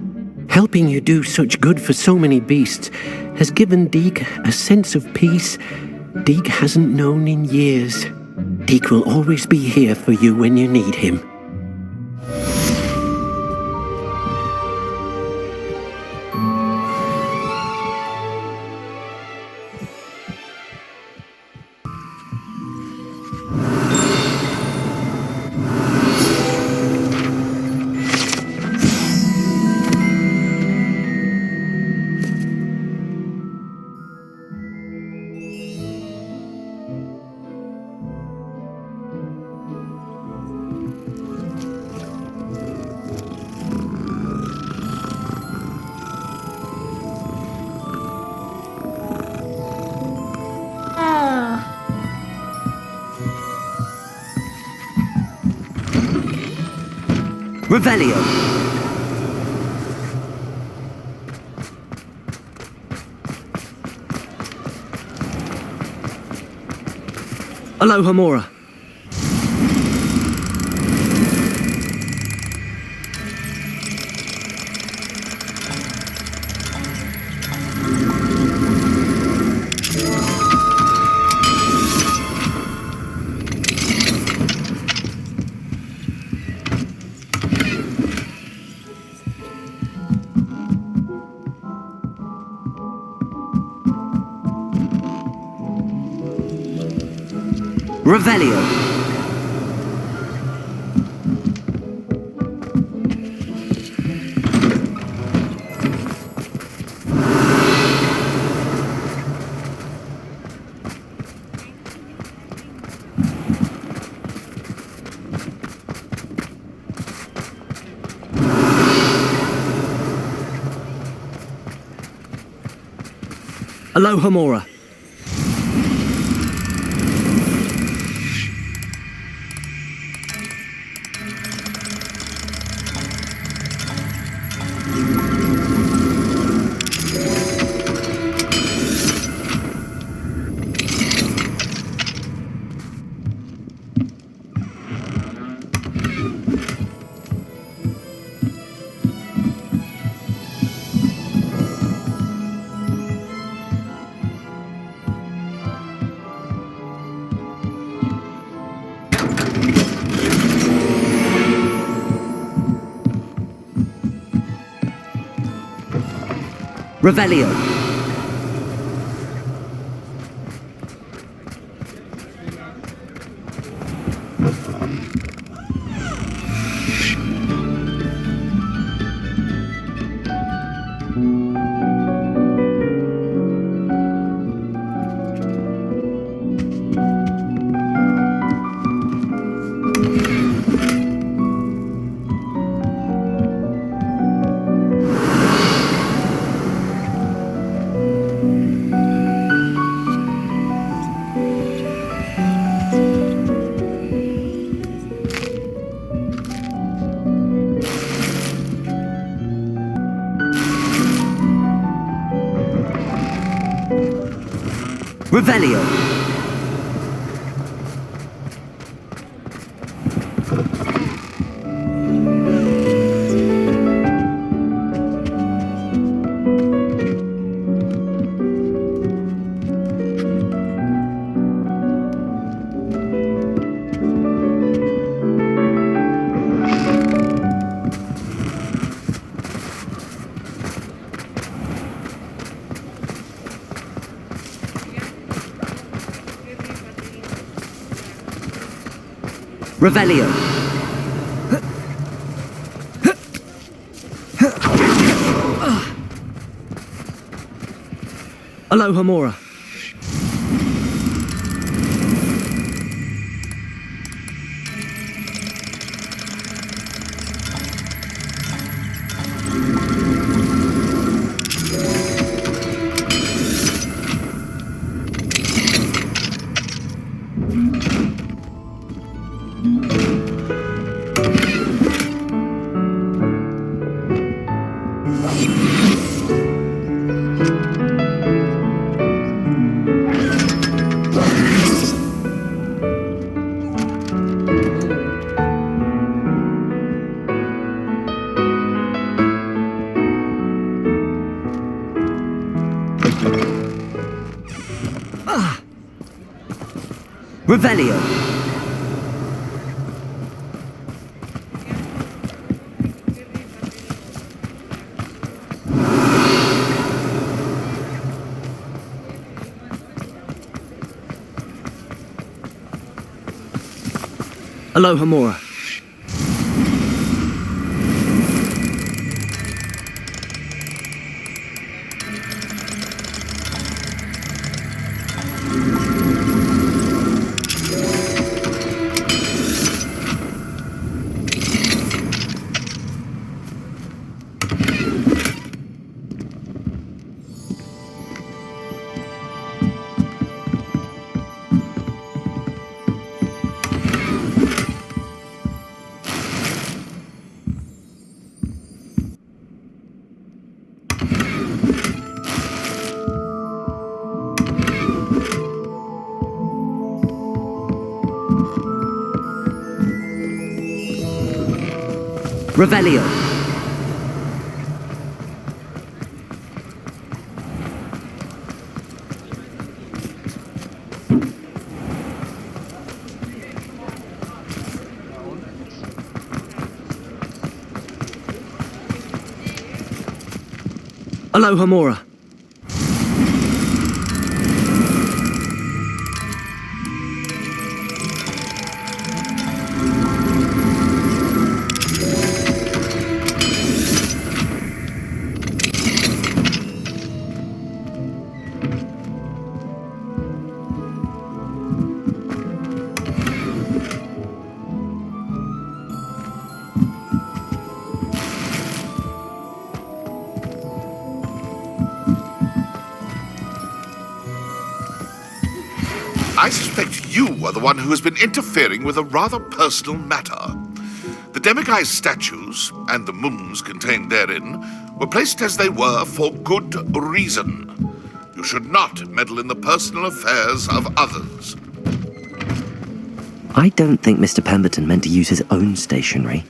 [SPEAKER 20] Helping you do such good for so many beasts has given Deke a sense of peace Deke hasn't known in years. Deke will always be here for you when you need him.
[SPEAKER 1] Revelio! Alohomora! Revelio! Alohomora! Revelio. Revelio. Revelio. Alohomora. Revelio. Alohomora. Revelio. Alohomora.
[SPEAKER 11] I suspect you are the one who has been interfering with a rather personal matter. The demiguise statues, and the moons contained therein, were placed as they were for good reason. You should not meddle in the personal affairs of others.
[SPEAKER 1] I don't think Mr. Pemberton meant to use his own stationery.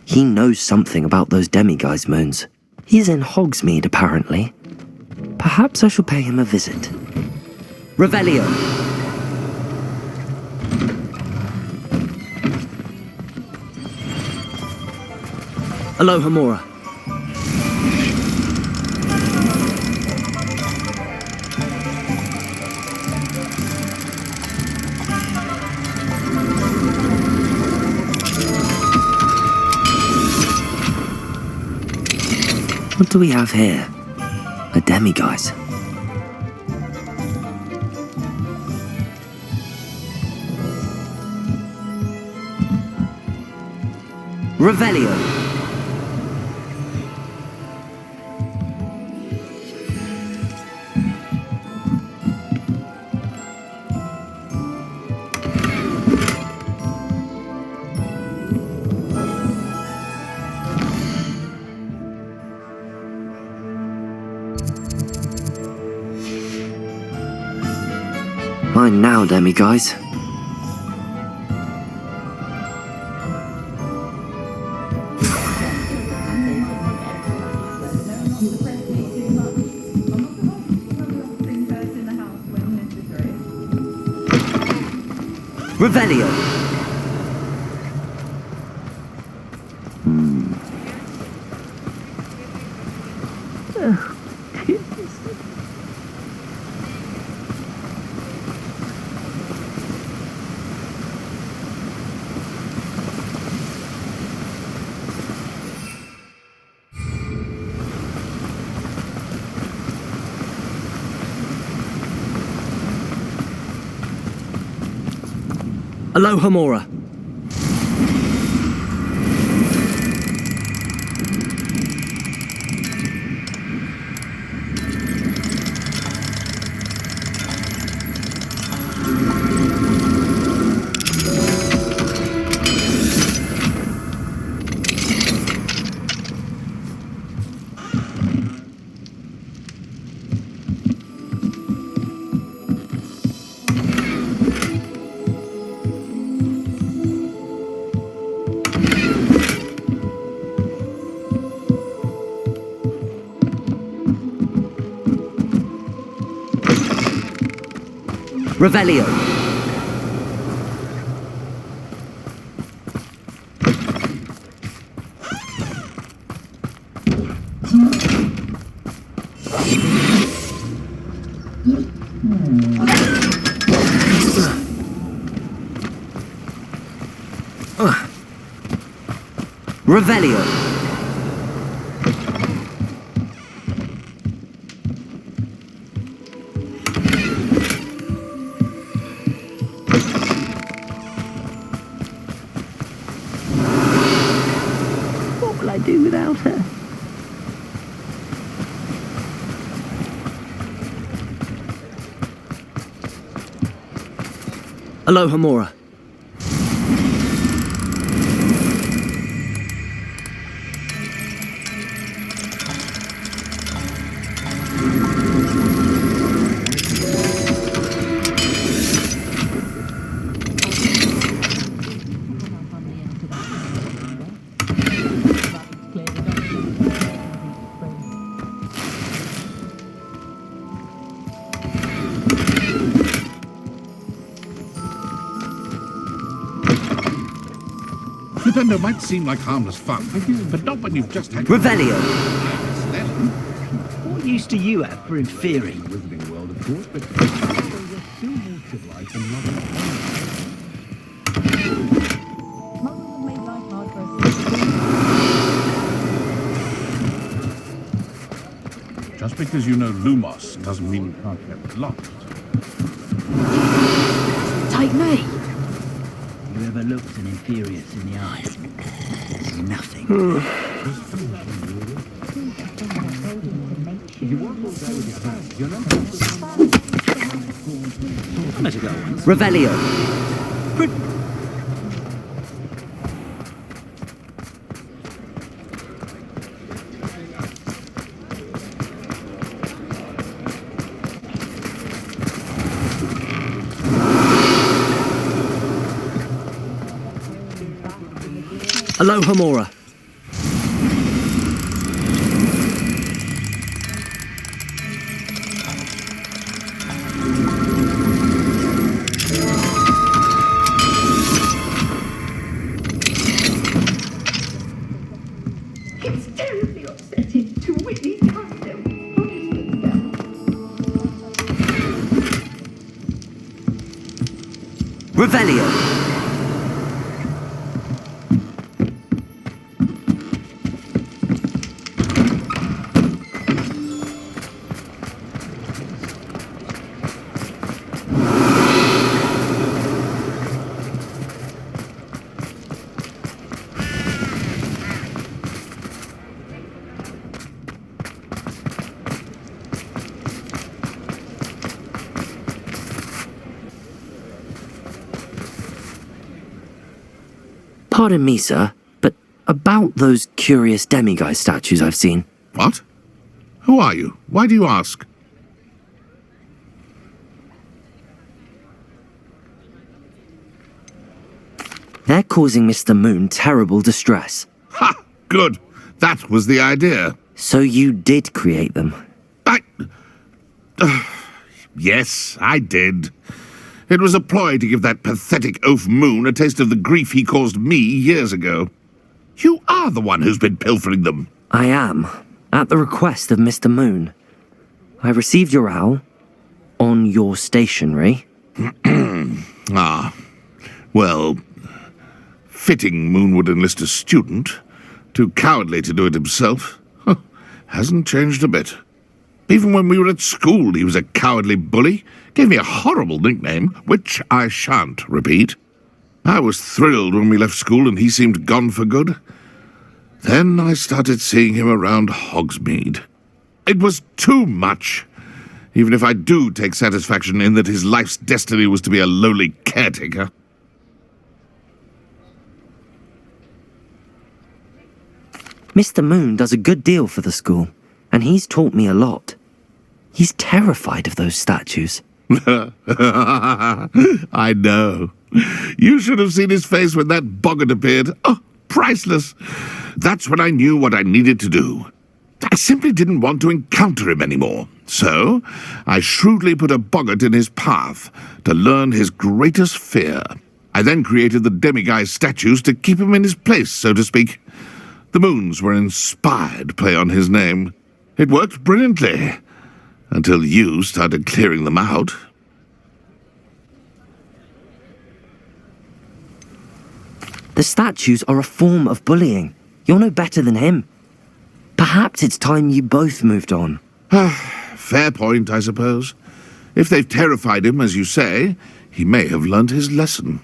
[SPEAKER 1] He knows something about those demiguise moons. He's in Hogsmeade, apparently. Perhaps I shall pay him a visit. Revelio. Alohomora. do we have here? A demiguise. Revelio. Mine now, demiguise. Revelio.
[SPEAKER 21] Aloha Mora.
[SPEAKER 1] Revelio. Revelio.
[SPEAKER 19] What will I do without her?
[SPEAKER 21] Aloha Mora.
[SPEAKER 11] Flipendo might seem like harmless fun, but not when you've just had...
[SPEAKER 1] Revelio.
[SPEAKER 19] What use do you have for interfering?
[SPEAKER 11] Wizarding world, of course, but we're still more civilized than modern. Just because you know Lumos doesn't mean you can't get it locked.
[SPEAKER 19] Take me. You ever looked an inferiors in the eyes? Nothing.
[SPEAKER 1] Revelio.
[SPEAKER 21] Aloha Mora.
[SPEAKER 19] It's terribly upsetting to witness myself.
[SPEAKER 1] Revelio. Pardon me, sir, but about those curious demiguise statues I've seen.
[SPEAKER 11] What? Who are you? Why do you ask?
[SPEAKER 1] They're causing Mr. Moon terrible distress.
[SPEAKER 11] Ha! Good. That was the idea.
[SPEAKER 1] So you did create them?
[SPEAKER 11] Yes, I did. It was a ploy to give that pathetic oaf Moon a taste of the grief he caused me years ago. You are the one who's been pilfering them.
[SPEAKER 1] I am, at the request of Mr. Moon. I received your owl on your stationery.
[SPEAKER 11] Ah, well, fitting Moon would enlist a student. Too cowardly to do it himself. Huh, hasn't changed a bit. Even when we were at school, he was a cowardly bully. Gave me a horrible nickname, which I shan't repeat. I was thrilled when we left school and he seemed gone for good. Then I started seeing him around Hogsmeade. It was too much. Even if I do take satisfaction in that his life's destiny was to be a lowly caretaker.
[SPEAKER 1] Mr. Moon does a good deal for the school, and he's taught me a lot. He's terrified of those statues.
[SPEAKER 11] I know. You should have seen his face when that boggart appeared. Oh, priceless. That's when I knew what I needed to do. I simply didn't want to encounter him anymore. So, I shrewdly put a boggart in his path to learn his greatest fear. I then created the demiguise statues to keep him in his place, so to speak. The Moons were an inspired play on his name. It worked brilliantly, until you started clearing them out.
[SPEAKER 1] The statues are a form of bullying. You're no better than him. Perhaps it's time you both moved on.
[SPEAKER 11] Fair point, I suppose. If they've terrified him, as you say, he may have learned his lesson.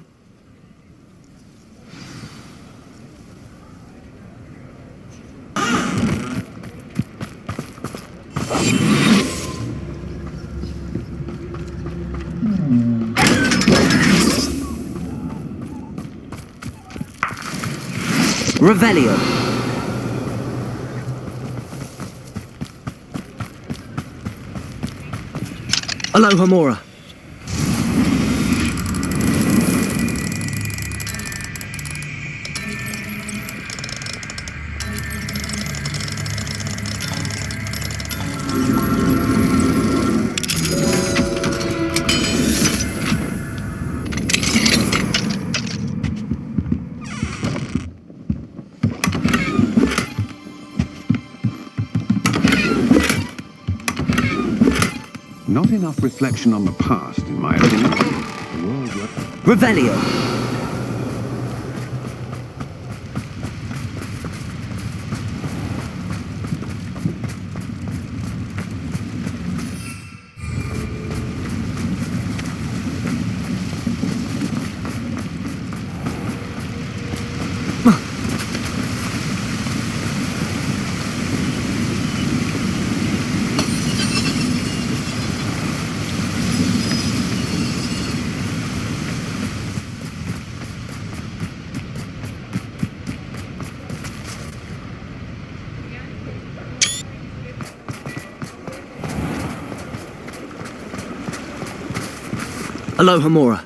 [SPEAKER 1] Revelio.
[SPEAKER 21] Aloha Mora.
[SPEAKER 5] Not enough reflection on the past, in my opinion.
[SPEAKER 1] Revelio.
[SPEAKER 21] Aloha Mora.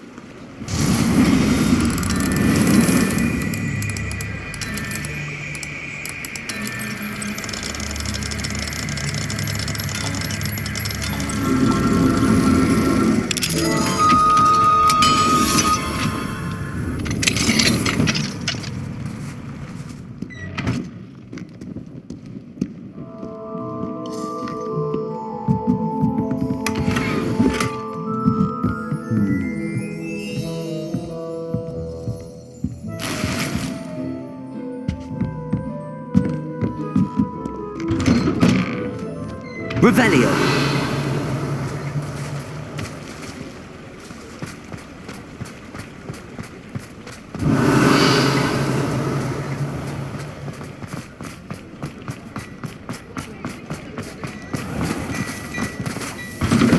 [SPEAKER 1] Revelio.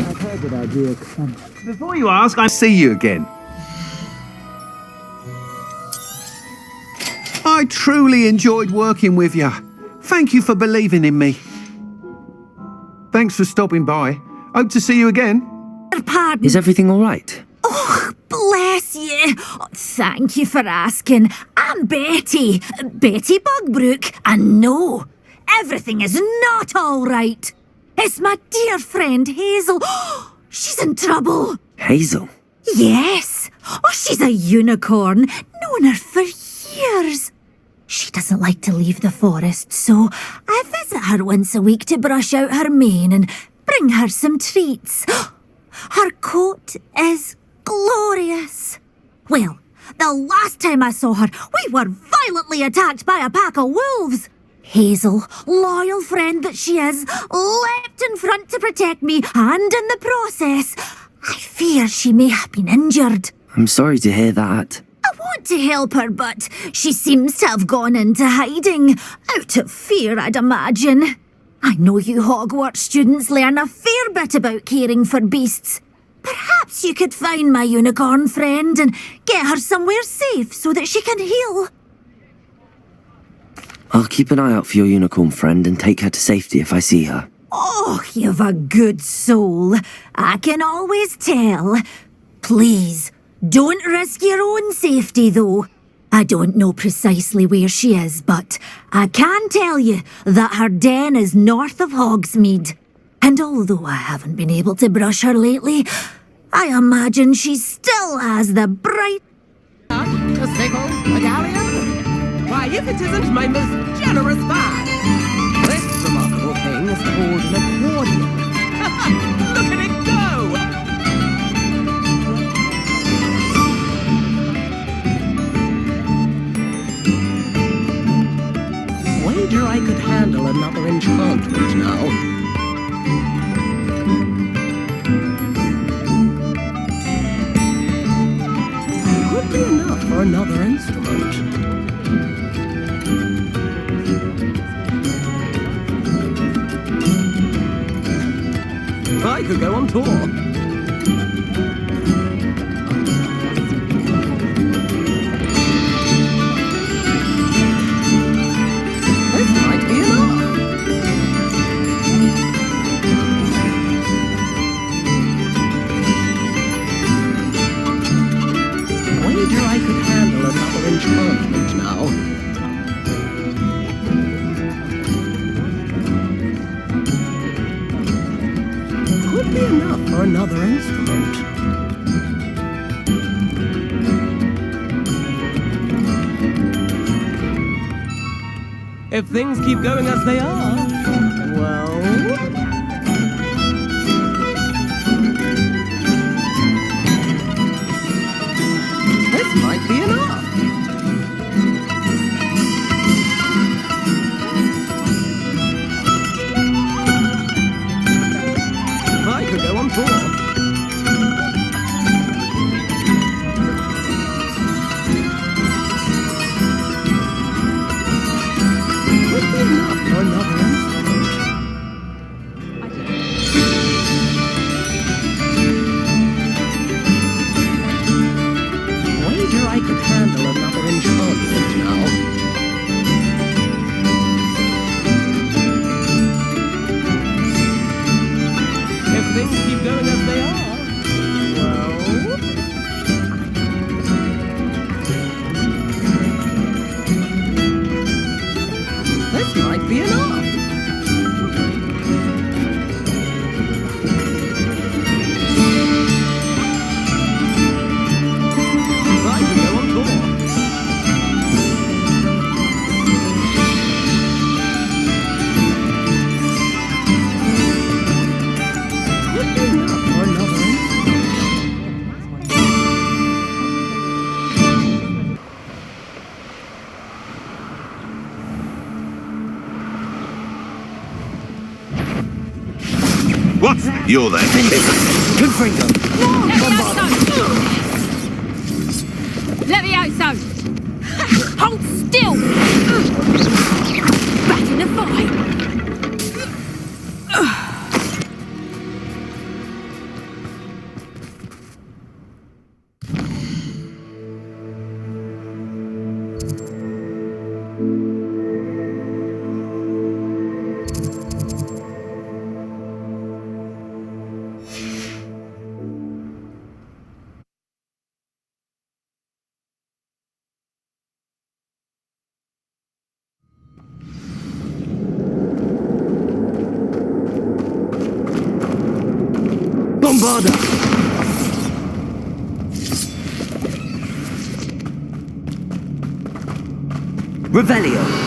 [SPEAKER 19] I've heard that idea. Before you ask, I see you again.
[SPEAKER 8] I truly enjoyed working with you. Thank you for believing in me. Thanks for stopping by. Hope to see you again.
[SPEAKER 1] Is everything all right?
[SPEAKER 22] Oh, bless you. Oh, thank you for asking. I'm Betty. Betty Bugbrook. And no, everything is not all right. It's my dear friend Hazel. She's in trouble.
[SPEAKER 1] Hazel?
[SPEAKER 22] Yes. Oh, she's a unicorn. Known her for years. She doesn't like to leave the forest, so I visit her once a week to brush out her mane and bring her some treats. Her coat is glorious. Well, the last time I saw her, we were violently attacked by a pack of wolves. Hazel, loyal friend that she is, leapt in front to protect me, and in the process, I fear she may have been injured.
[SPEAKER 1] I'm sorry to hear that.
[SPEAKER 22] I want to help her, but she seems to have gone into hiding. Out of fear, I'd imagine. I know you Hogwarts students learn a fair bit about caring for beasts. Perhaps you could find my unicorn friend and get her somewhere safe so that she can heal.
[SPEAKER 1] I'll keep an eye out for your unicorn friend and take her to safety if I see her.
[SPEAKER 22] Oh, you've a good soul. I can always tell. Please, don't risk your own safety, though. I don't know precisely where she is, but I can tell you that her den is north of Hogsmeade. And although I haven't been able to brush her lately, I imagine she still has the bright...
[SPEAKER 23] A sickle? A galleon? Why, if it isn't my most generous fan! This remarkable thing is called an accordion. Look at it go! Wager I could handle another enchantment now. Could be enough for another instrument. I could go on tour. This might be enough. Wager I could handle another enchantment now. Could be enough for another instrument. If things keep going as they are, well... This might be enough. I could go on tour. Would be enough for another instrument. Wager I could handle another enchantment now. If things keep going as they are, well... This might be enough. I can go on tour. Would be enough for another instrument.
[SPEAKER 11] What? You're there.
[SPEAKER 1] Confringo.
[SPEAKER 22] Levioso! Hold still! Back in the fight!
[SPEAKER 21] Bombarda! Revelio!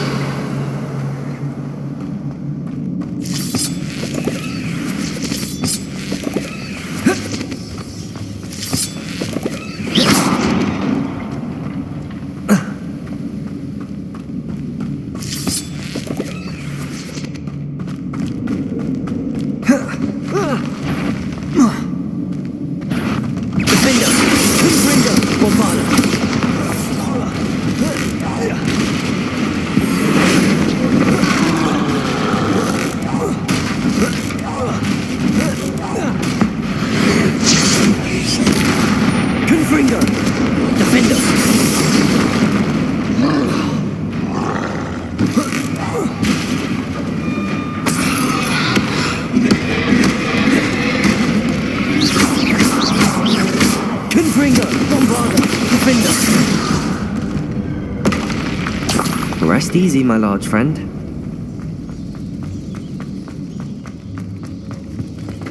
[SPEAKER 1] Rest easy, my large friend.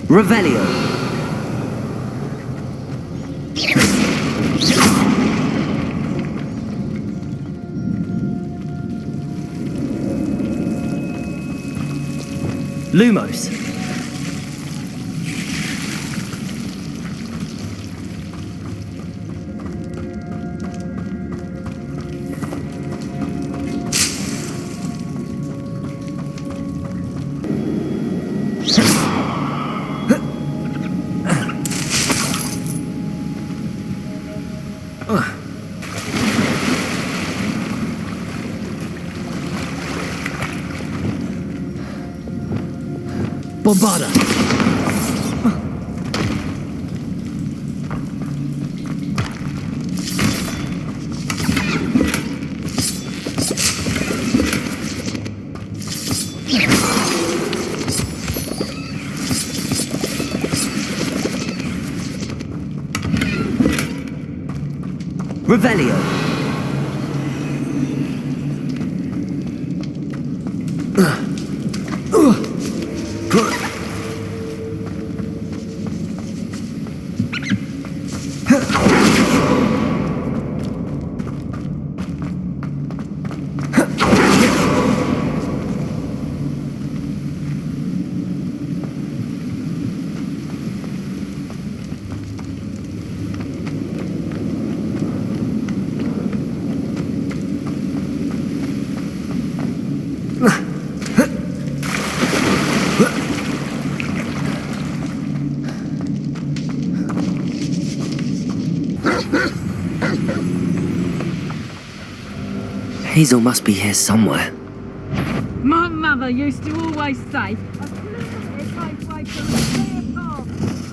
[SPEAKER 1] Revelio. Lumos.
[SPEAKER 21] Bombarda!
[SPEAKER 1] Revelio. Hazel must be here somewhere.
[SPEAKER 4] My mother used to always say, a clear head makes way for a clear path.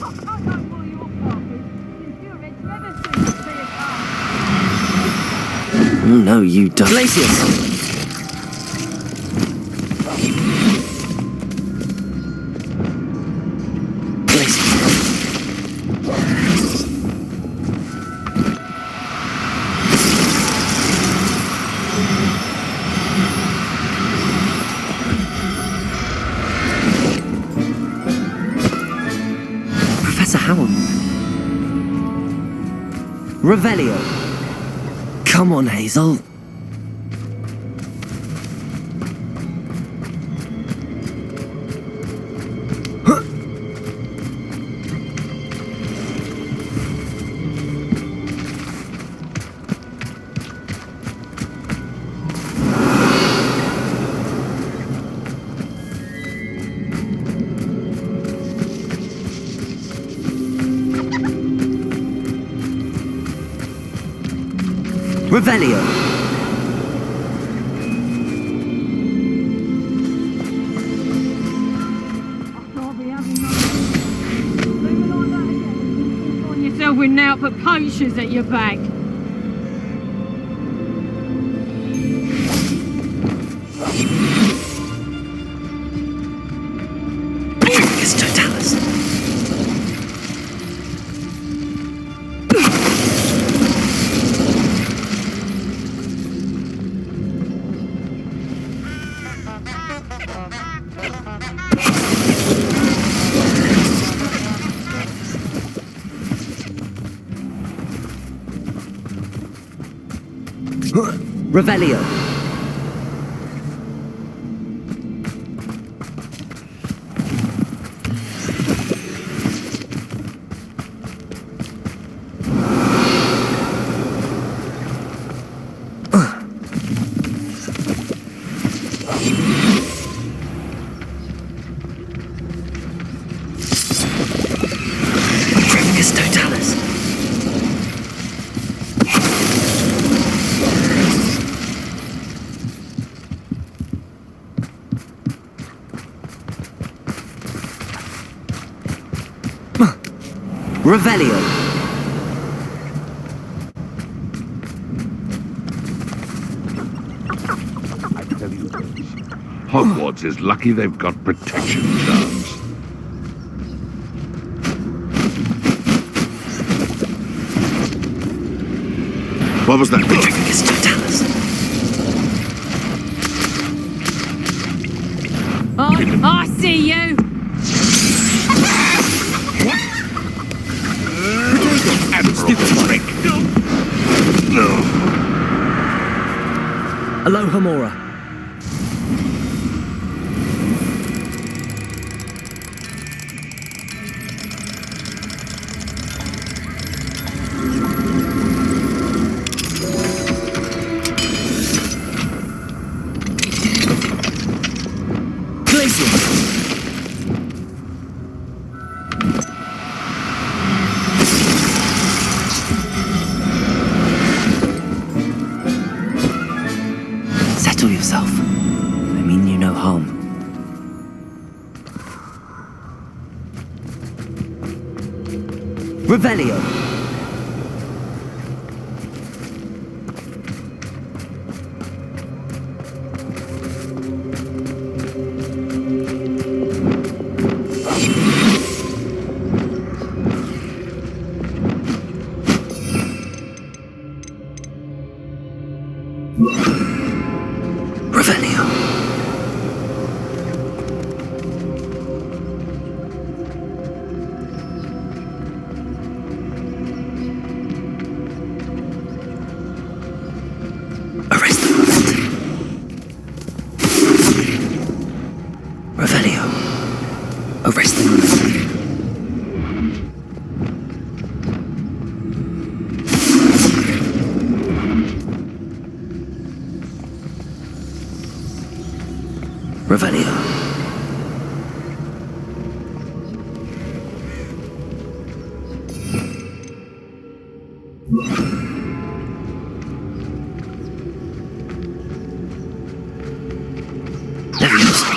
[SPEAKER 4] I don't know where your path is. Your head's never seen a clear path.
[SPEAKER 1] Oh, no, you don't.
[SPEAKER 21] Glacius!
[SPEAKER 1] Revelio. Come on, Hazel. Revelio.
[SPEAKER 4] On yourself with now put poachers at your back.
[SPEAKER 1] Patricus Totalis.
[SPEAKER 21] Revelio. Revelio.
[SPEAKER 5] I tell you this, Hogwarts is lucky they've got protection charms.
[SPEAKER 11] What was that?
[SPEAKER 4] Oh, I see you.
[SPEAKER 21] Aloha Mora.
[SPEAKER 1] Settle yourself. I mean you no harm.
[SPEAKER 21] Revelio.
[SPEAKER 1] Revelio. Arrest the movement. Revelio. Arrest the movement. Revelio. Leviosa.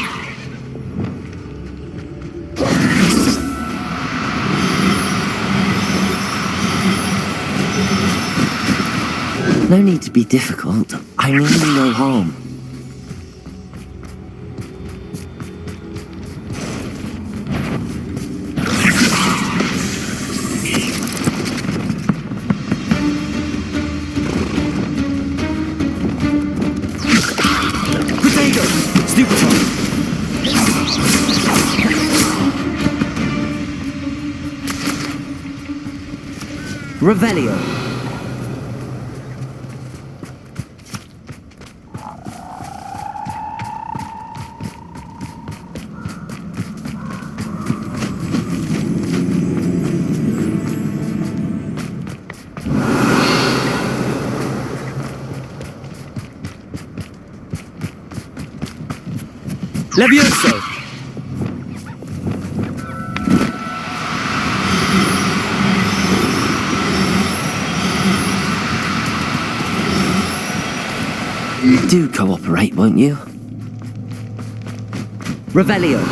[SPEAKER 1] No need to be difficult. I mean you no harm. Revelio.
[SPEAKER 21] Levioso.
[SPEAKER 1] Do cooperate, won't you?
[SPEAKER 21] Revelio.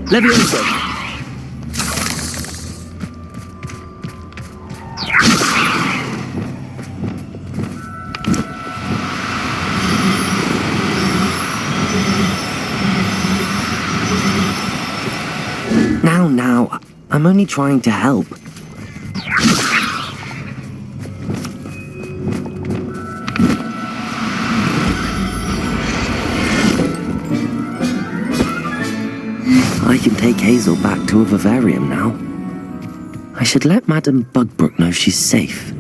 [SPEAKER 21] Levioso.
[SPEAKER 1] Now, I'm only trying to help. I can take Hazel back to a vivarium now. I should let Madame Bugbrook know she's safe.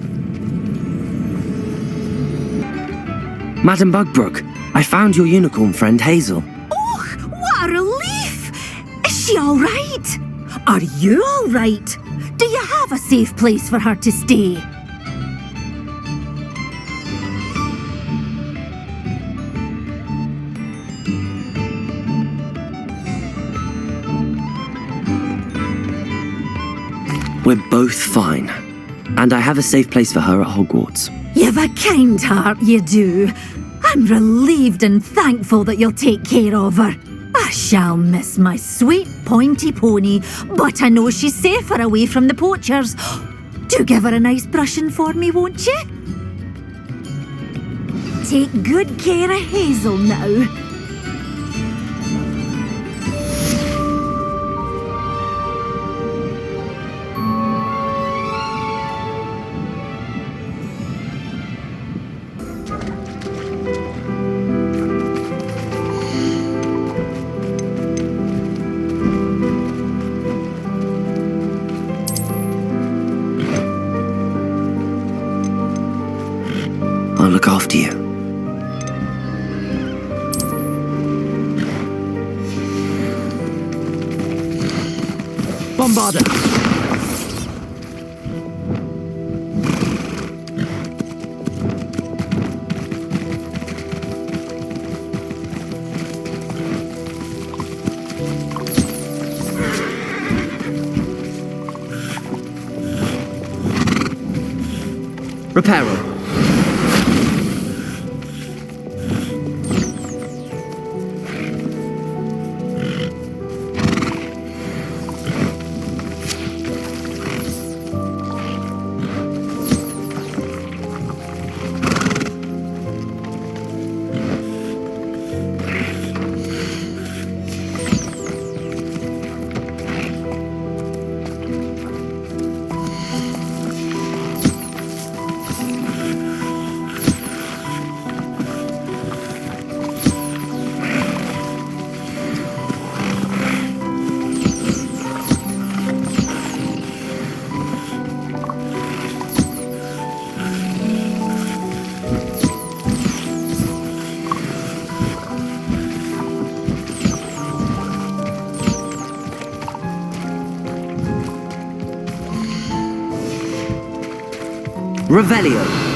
[SPEAKER 1] Madame Bugbrook, I found your unicorn friend Hazel.
[SPEAKER 22] Oh, what a relief! Is she all right? Are you all right? Do you have a safe place for her to stay?
[SPEAKER 1] We're both fine. And I have a safe place for her at Hogwarts.
[SPEAKER 22] You've a kind heart, you do. I'm relieved and thankful that you'll take care of her. I shall miss my sweet pointy pony, but I know she's safer away from the poachers. Do give her a nice brushing for me, won't you? Take good care of Hazel now.
[SPEAKER 1] I'll look after you.
[SPEAKER 20] Bombarda!
[SPEAKER 1] Reparo. Revelio.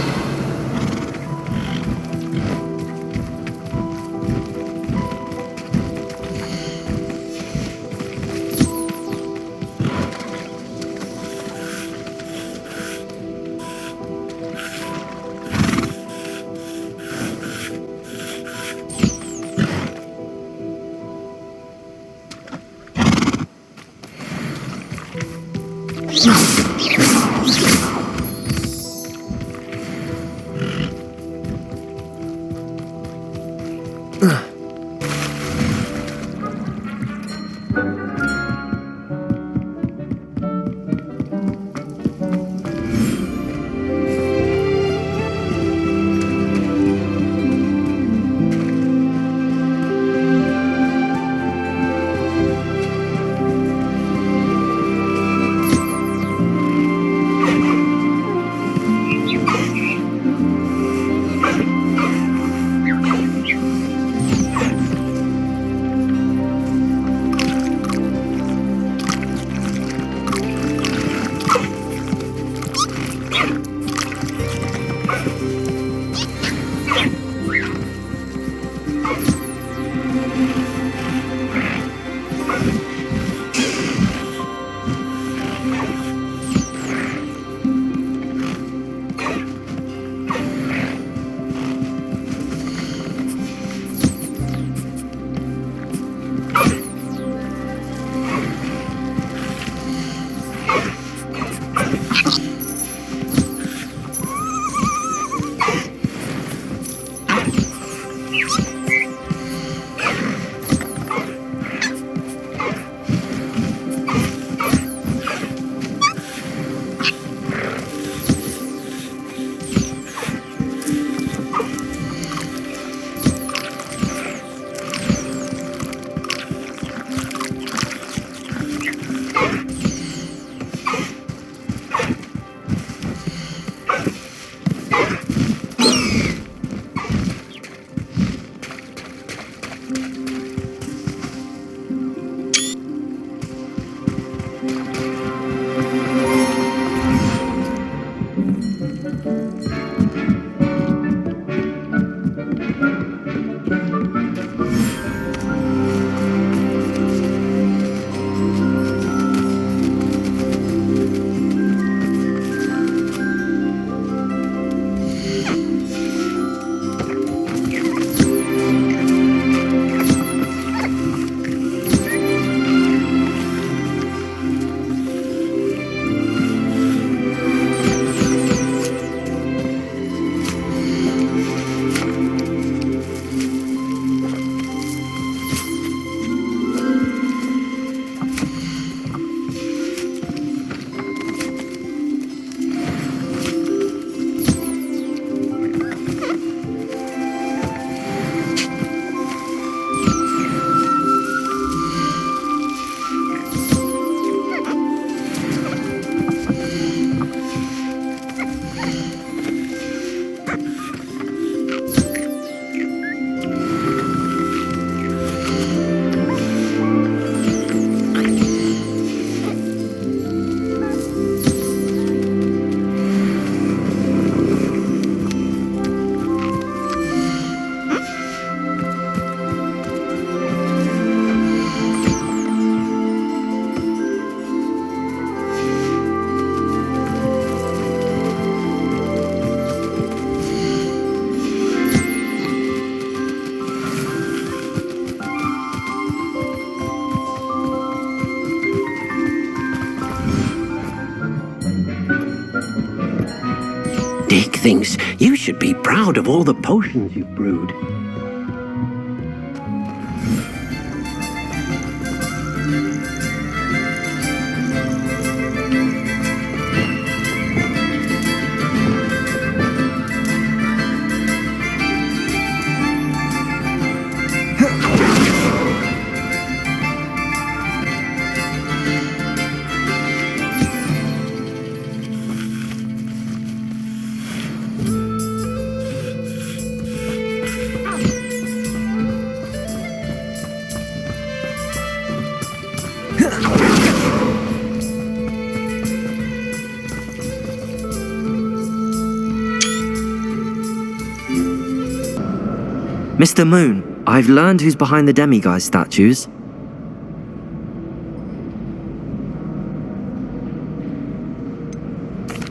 [SPEAKER 20] things. You should be proud of all the potions you've brewed.
[SPEAKER 1] Mr. Moon, I've learned who's behind the demiguise statues.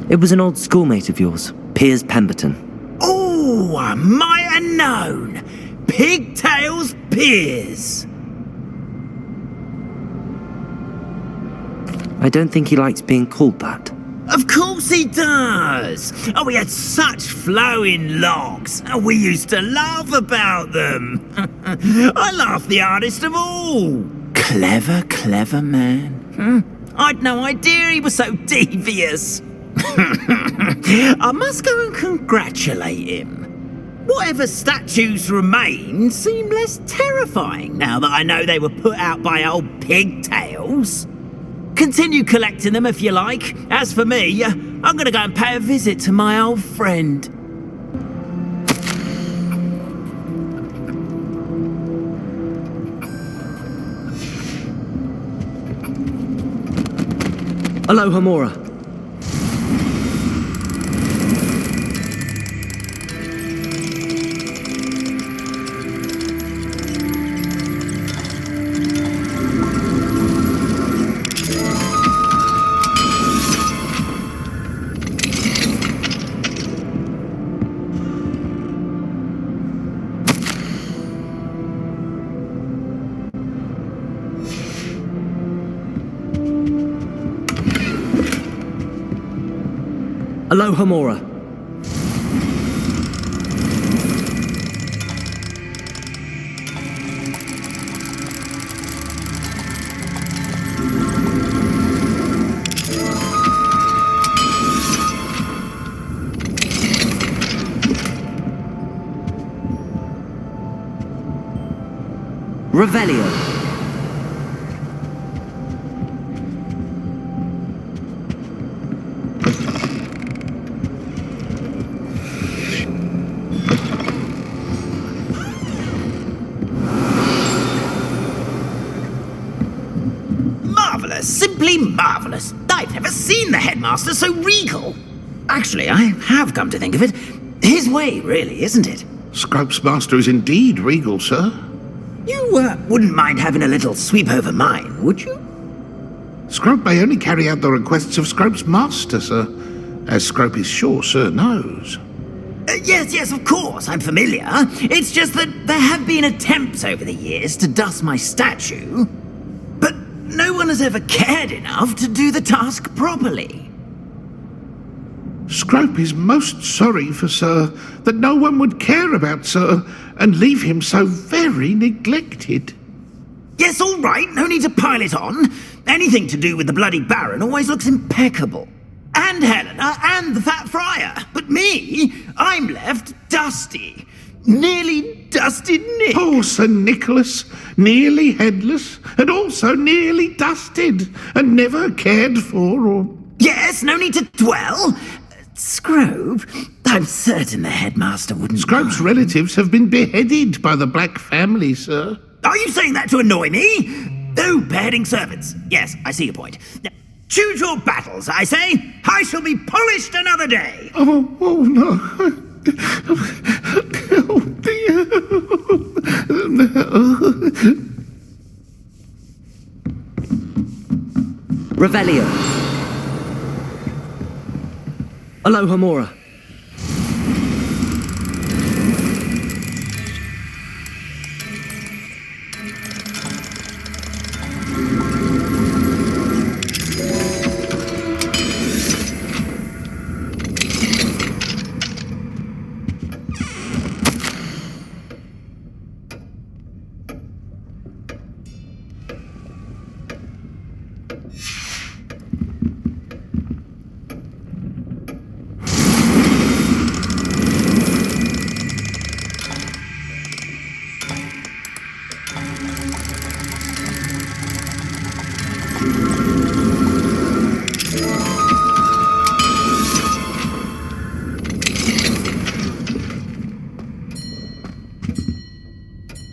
[SPEAKER 1] It was an old schoolmate of yours, Piers Pemberton.
[SPEAKER 19] Oh, I might have known. Pigtails Piers.
[SPEAKER 1] I don't think he likes being called that.
[SPEAKER 19] Of course he does. Oh, we had such flowing locks. We used to laugh about them. I laughed the hardest of all. Clever, clever man. I'd no idea he was so devious. I must go and congratulate him. Whatever statues remain seem less terrifying now that I know they were put out by old pigtails. Continue collecting them if you like. As for me, I'm going to go and pay a visit to my old friend.
[SPEAKER 1] Aloha Mora. Aloha Mora. Revelio.
[SPEAKER 19] Simply marvellous. I've never seen the headmaster so regal. Actually, I have come to think of it. His way, really, isn't it?
[SPEAKER 11] Scrope's master is indeed regal, sir.
[SPEAKER 19] You wouldn't mind having a little sweep over mine, would you?
[SPEAKER 11] Scrope may only carry out the requests of Scrope's master, sir, as Scrope is sure sir knows.
[SPEAKER 19] Yes, of course, I'm familiar. It's just that there have been attempts over the years to dust my statue, but no one has ever cared enough to do the task properly.
[SPEAKER 11] Scrope is most sorry for Sir that no one would care about Sir and leave him so very neglected.
[SPEAKER 19] Yes, all right, no need to pile it on. Anything to do with the bloody Baron always looks impeccable. And Helena and the Fat Friar. But me, I'm left dusty. Nearly dusted Nick.
[SPEAKER 11] Poor Sir Nicholas, nearly headless, and also nearly dusted, and never cared for or...
[SPEAKER 19] Yes, no need to dwell. Scrope, I'm certain the headmaster wouldn't...
[SPEAKER 11] Scrope's relatives have been beheaded by the Black family, sir.
[SPEAKER 19] Are you saying that to annoy me? Oh, beheading servants. Yes, I see your point. Now, choose your battles, I say. I shall be polished another day.
[SPEAKER 11] Oh no. Oh dear.
[SPEAKER 1] Revelio. Aloha Mora.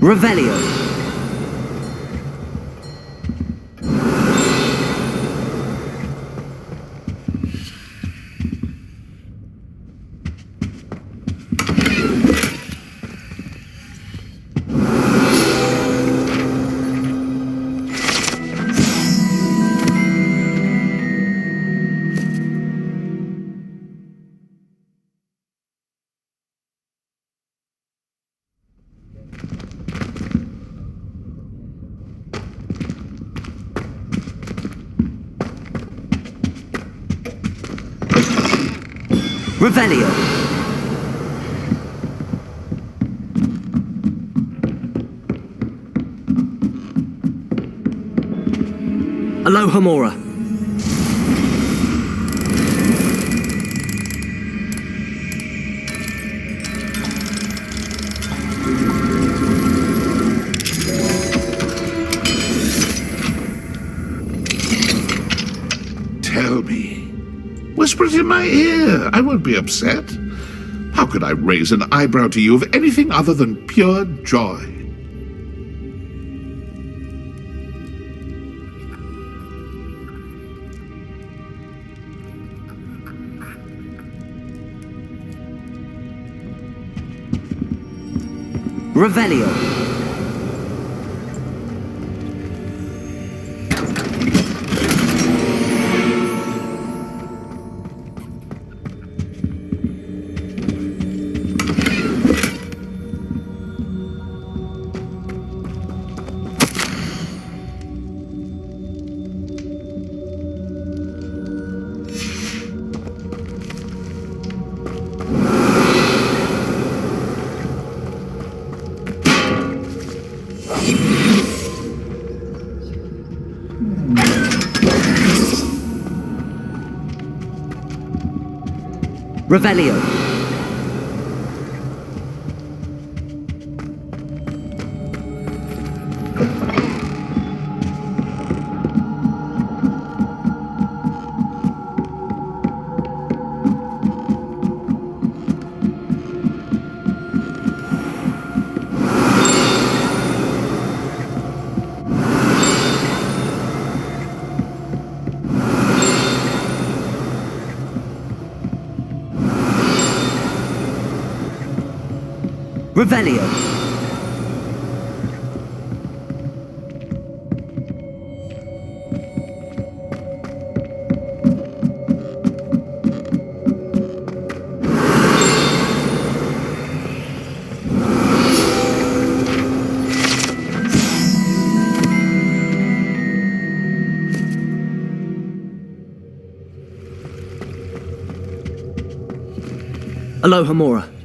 [SPEAKER 1] Revelio. Revelio. Alohomora.
[SPEAKER 11] Tell me. Whisper it in my ear. I won't be upset. How could I raise an eyebrow to you of anything other than pure joy?
[SPEAKER 1] Revelio. Revelio. Revelio. Alohomora.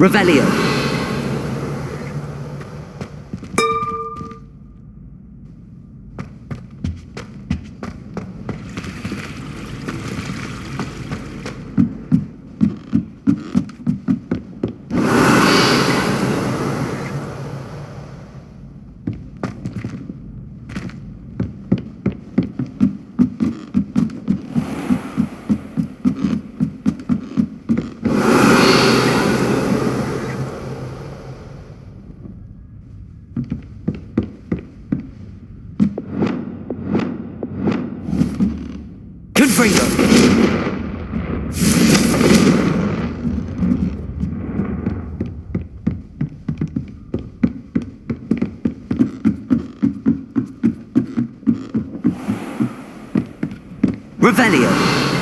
[SPEAKER 1] Revelio. Confringo! Revelio!